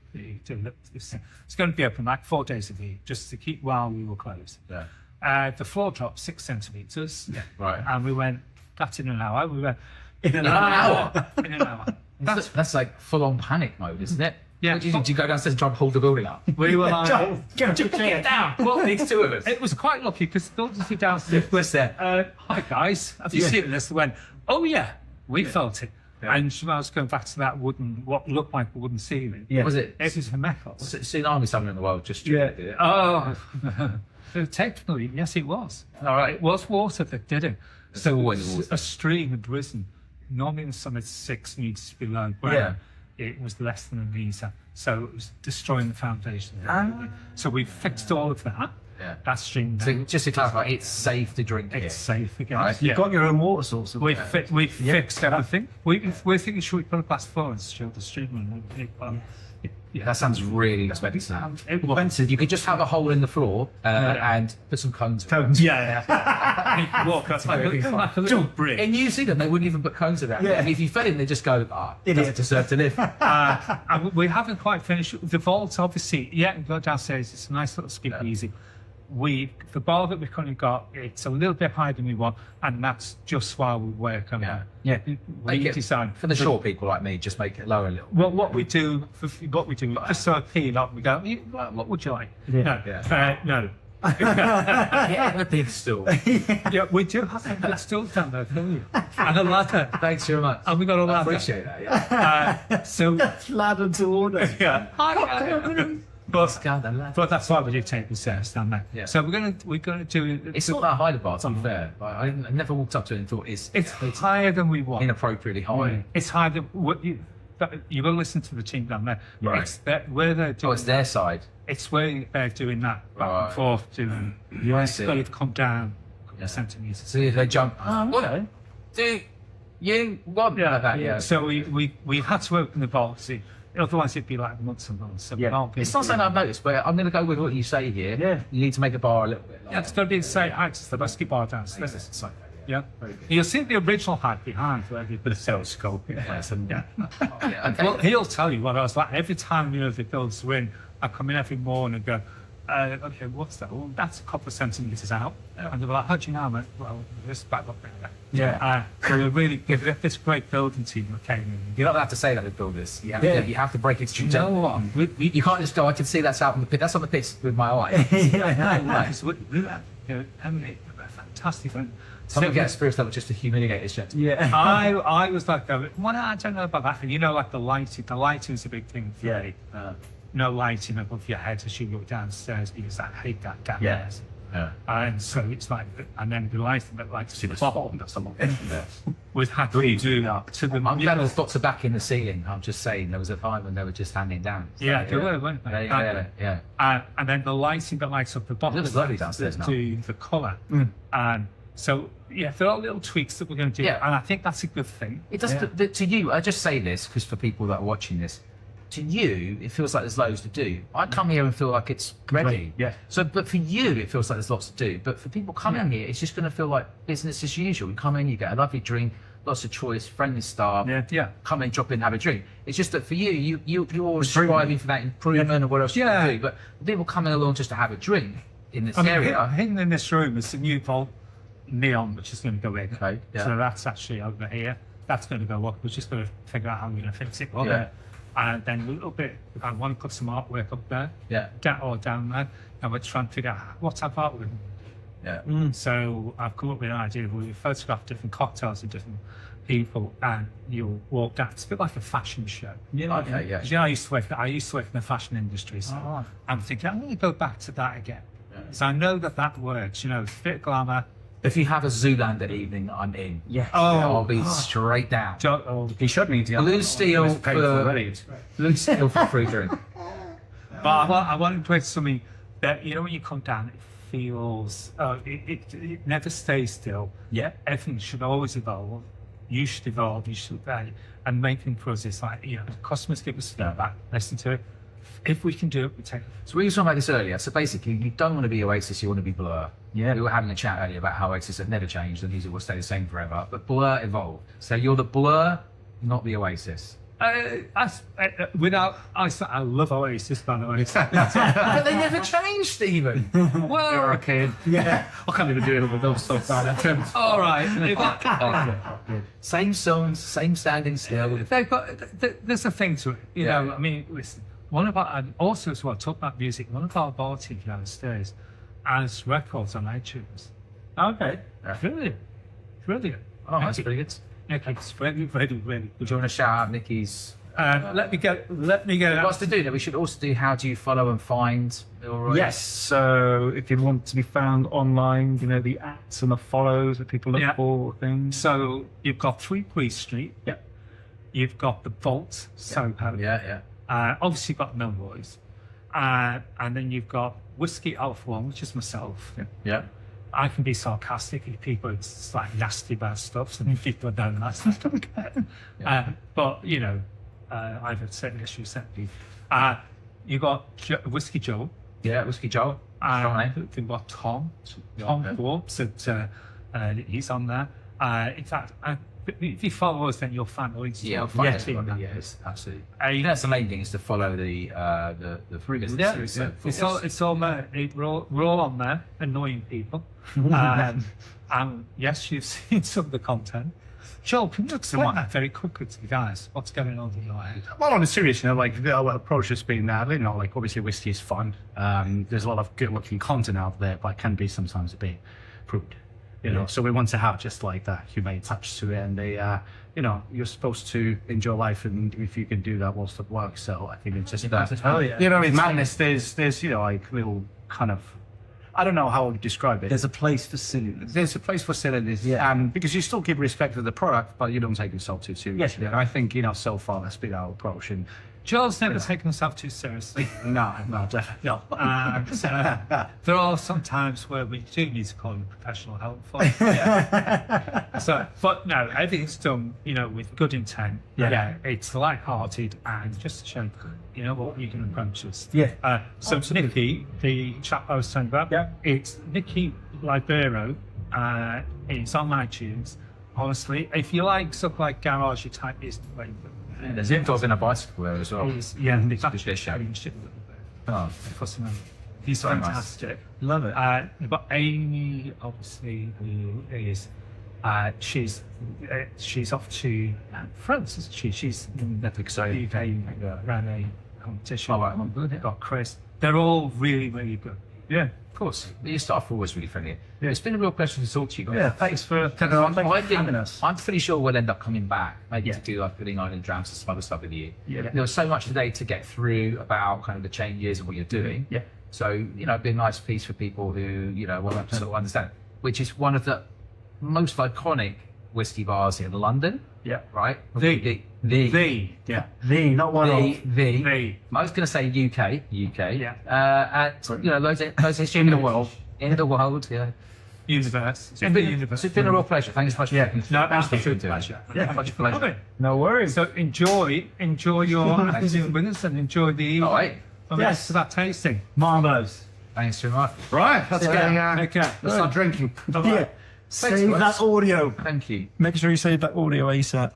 this thing. It's going to be open like 4 days a week, just to keep while we were closed.
Yeah.
The floor dropped 6 centimetres.
Right.
And we went, that's in an hour. We went,
In an hour.
in an hour.
That's like full on panic mode, isn't it?
Yeah.
What do you do? Do you go downstairs and try and hold the building up?
We were like,
Clear down. Well, these 2 of us.
it was quite lucky because the building downstairs
What's there?
hi guys, have you seen this? They went, oh yeah, we felt it. And I was going back to that what looked like a wooden ceiling.
Yeah.
Was it?
It was a metal.
Was it tsunami somewhere in the world? Just
Yeah.
did it?
Oh, technically, yes, it was.
All right.
It was water that did it. So
always water.
a stream had risen. Normally in the summer it's 6 meters below ground. It was less than a meter. So it was destroying the foundation. So we fixed all of that.
Yeah.
That stream.
So just to clarify, it's safe to drink here.
It's safe again.
Right.
You've got your own water source.
We fixed everything. We're thinking, should we put a glass floor and show the stream and everything?
That sounds really expensive.
It was.
You could just have a hole in the floor and put some cones.
Yeah. Walk up like a little brick.
In New Zealand, they wouldn't even put cones around.
Yeah.
I mean, if you fell in, they just go, it doesn't deserve to live.
And we haven't quite finished. The vault, obviously, we go downstairs. It's a nice little speakeasy. The bar that we've currently got, it's a little bit higher than we want, and that's just while we work on it.
Yeah.
We decided
For the short people like me, just make it lower a little.
Well, what we do, just so I peel up, we go, what would you like?
Yeah.
No.
Yeah, a big stool.
Yeah, we do have a good stool down there, don't we? And a ladder.
Thanks very much.
And we got a
I
ladder.
appreciate that, yeah.
So,
Ladder to order.
yeah. But that's why we do table service down there.
Yeah.
So we're gonna do.
It's not that high, the bar, to be fair. Like, I never walked up to it and thought it's
higher than we want.
inappropriately high.
It's higher than what you. You've got to listen to the team down there.
Right.
It's where they're doing.
Oh, it's their side.
It's where they're doing that back
Right.
and forth doing.
I
It's
see.
got to come down a couple of centimeters.
So if they jump, what do you want that? Yeah.
So we had to open the vault. See, Otherwise, it'd be like months and months. So we
Yeah.
can't be-
It's not something I've noticed, but I'm going to go with what you say here.
Yeah.
You need to make a bar a little bit.
Yeah, it's going to be the same height as the whiskey bar downstairs.
It's like,
Yeah. You'll see the original height behind where the telescope.
yeah.
Yeah.
Yeah, okay.
Well, he'll tell you what I was like. Every time, the builds win, I come in every morning and go, okay, what's that? Well, that's a couple of centimetres out. And they're like, how do you know? I went, well, this back up there.
Yeah.
So we're really good. We have this great building team that came in.
You're not allowed to say that with builders. You have,
Yeah.
you have to break it
You know what?
You can't just go, I can see that's out on the pit. That's on the pit with my eye.
Because we have, Emily, fantastic. And
Some of get a spirit level just to humiliate his jet.
Yeah.
I was like, well, I don't know about that. And like the lighting. The lighting is a big thing for
Yeah.
me. No lighting above your head as you go downstairs because I hate that down
Yeah.
there.
Yeah.
And so it's like, and then the lighting that like
See the
bottom
spot. That's a lot.
with had to do that to the
I'm glad there's lots of back in the ceiling. I'm just saying there was a time when they were just handing down. So,
Yeah, they were, weren't they?
Yeah.
And then the lighting that lights up the bottom
It was lovely downstairs now.
to the colour. And so, yeah, there are little tweaks that we're going to do.
Yeah.
And I think that's a good thing.
It does to you. I just say this because for people that are watching this, to you, it feels like there's loads to do. I come here and feel like it's ready.
Yeah.
So, but for you, it feels like there's lots to do. But for people coming here, it's just going to feel like business as usual. You come in, you get a lovely drink, lots of choice, friendly staff.
Yeah.
Come in, drop in, have a drink. It's just that for you, you're always striving for that improvement or what else you can do. But people coming along just to have a drink in this area.
Hidden in this room is the new Vault neon, which is going to go in.
Okay, yeah.
So that's actually over here. That's going to go up. We're just going to figure out how we're going to fix it.
Yeah.
And then a little bit, I want to put some artwork up there.
Yeah.
Down there. And we're trying to figure out what's our artwork.
Yeah.
So I've come up with an idea where we photograph different cocktails of different people, and you'll walk down. It's a bit like a fashion show.
Yeah.
Okay, yeah.
'Cause, I used to work in the fashion industry, so I'm thinking I'm going to go back to that again. So I know that works. A bit of glamour.
If you have a Zoolander evening, I'm in.
Yeah.
I'll be straight down.
He showed me the
Blue steel for free drink.
But I want to create something that, when you come down, it feels, it never stays still.
Yeah.
Everything should always evolve. You should evolve, you should obey. And making for us is like, customers give us feedback, listen to it. If we can do it, we take it.
So we were talking about this earlier. So basically, you don't want to be Oasis, you want to be Blur.
Yeah.
We were having a chat earlier about how Oasis have never changed and music will stay the same forever. But Blur evolved. So you're the Blur, not the Oasis.
I love Oasis, by the way.
But they never changed, Stephen.
Well,
kid. Yeah. I can't even do it with those so bad.
all right.
Same songs, same standing still.
They've got, there's a thing to it,
Yeah.
I mean, listen, and also as well, talk about music, one of our bar team downstairs has records on iTunes.
Okay.
Brilliant.
Oh, that's pretty good.
It's really, really, really
Do
good.
you want to shout out Nikki's?
Let me get it
What's
out.
to do now? We should also do how do you follow and find Milroy?
Yes. So if you want to be found online, the ats and the follows that people look
Yeah.
for, things.
So you've got 3 Priest Street.
Yeah.
You've got the Vault, Soho.
Yeah.
Obviously you've got Milroy's. And then you've got Whiskey Alpha One, which is myself.
Yeah.
I can be sarcastic if people it's like nasty about stuff, and people don't like stuff. Don't care. But I have certain issues. You got Whiskey Joe.
Yeah, Whiskey Joe. Strong name.
You've got Tom
Yeah.
Forbes. He's on there. In fact, if you follow us, then you'll find all these.
Yeah, I'll find
team.
everybody, yes, absolutely. That's the main thing is to follow the business
Yeah,
series. So
it's all there. We're all on there, annoying people. And yes, you've seen some of the content. Joel, can you explain that very quickly to the guys? What's going on in your head?
Well, on a serious, our approach has been that, obviously whiskey is fun. There's a lot of good-looking content out there, but it can be sometimes a bit crude. So we want to have just like that humane touch to it, and you're supposed to enjoy life, and if you can do that whilst at work, so I think it's just that.
Oh, yeah.
In madness, there's like little kind of, I don't know how to describe it.
There's a place for silliness.
There's a place for silliness, because you still give respect to the product, but you don't take yourself too seriously.
Yes.
And I think, so far that's been our approach, and
Joel's never taken himself too seriously.
No, definitely not.
So, there are some times where we do need to call him professional help for it. So, but no, everything's done, with good intent.
Yeah.
It's light-hearted and just to show, what you can approach us.
Yeah.
So Nicky, the chap I was telling about, it's Nicky Libero. It's on iTunes. Honestly, if you like stuff like garagey type, is the way.
There's infos in a bicycle there as well.
It's
actually
showing shit a little bit.
Oh,
He's
very nice.
fantastic.
Love it.
But Amy, obviously, who is, she's off to France, isn't she? She's in the UK, ran a competition.
Oh, right.
They've got Chris. They're all really, really good.
yeah, of course. Your staff are always really friendly. Yeah. It's been a real pleasure to talk to you guys.
Yeah, thanks for having us.
I'm pretty sure we'll end up coming back, maybe to do like Pudding Island drams and some other stuff with you.
Yeah.
There was so much today to get through about kind of the changes and what you're doing.
Yeah.
So, it'd be a nice piece for people who, want to sort of understand, which is one of the most iconic whiskey bars in London.
Yeah.
Right?
The.
Yeah. The, not one of.
The.
I was going to say UK.
Yeah.
And, loads of history in the world. In the world, yeah.
Universe.
It's been a real pleasure. Thanks so much for taking
No,
Thanks for
absolute
doing it.
pleasure.
Yeah, much pleasure.
Love it.
No worries.
So enjoy your acting with us and enjoy the evening.
All right.
And
Yes.
rest of that tasting.
Marmos.
Thanks very much.
Right, let's
Take care.
let's start drinking.
Yeah. Save
guys.
that audio.
Thank you.
Make sure you save that audio ASAP.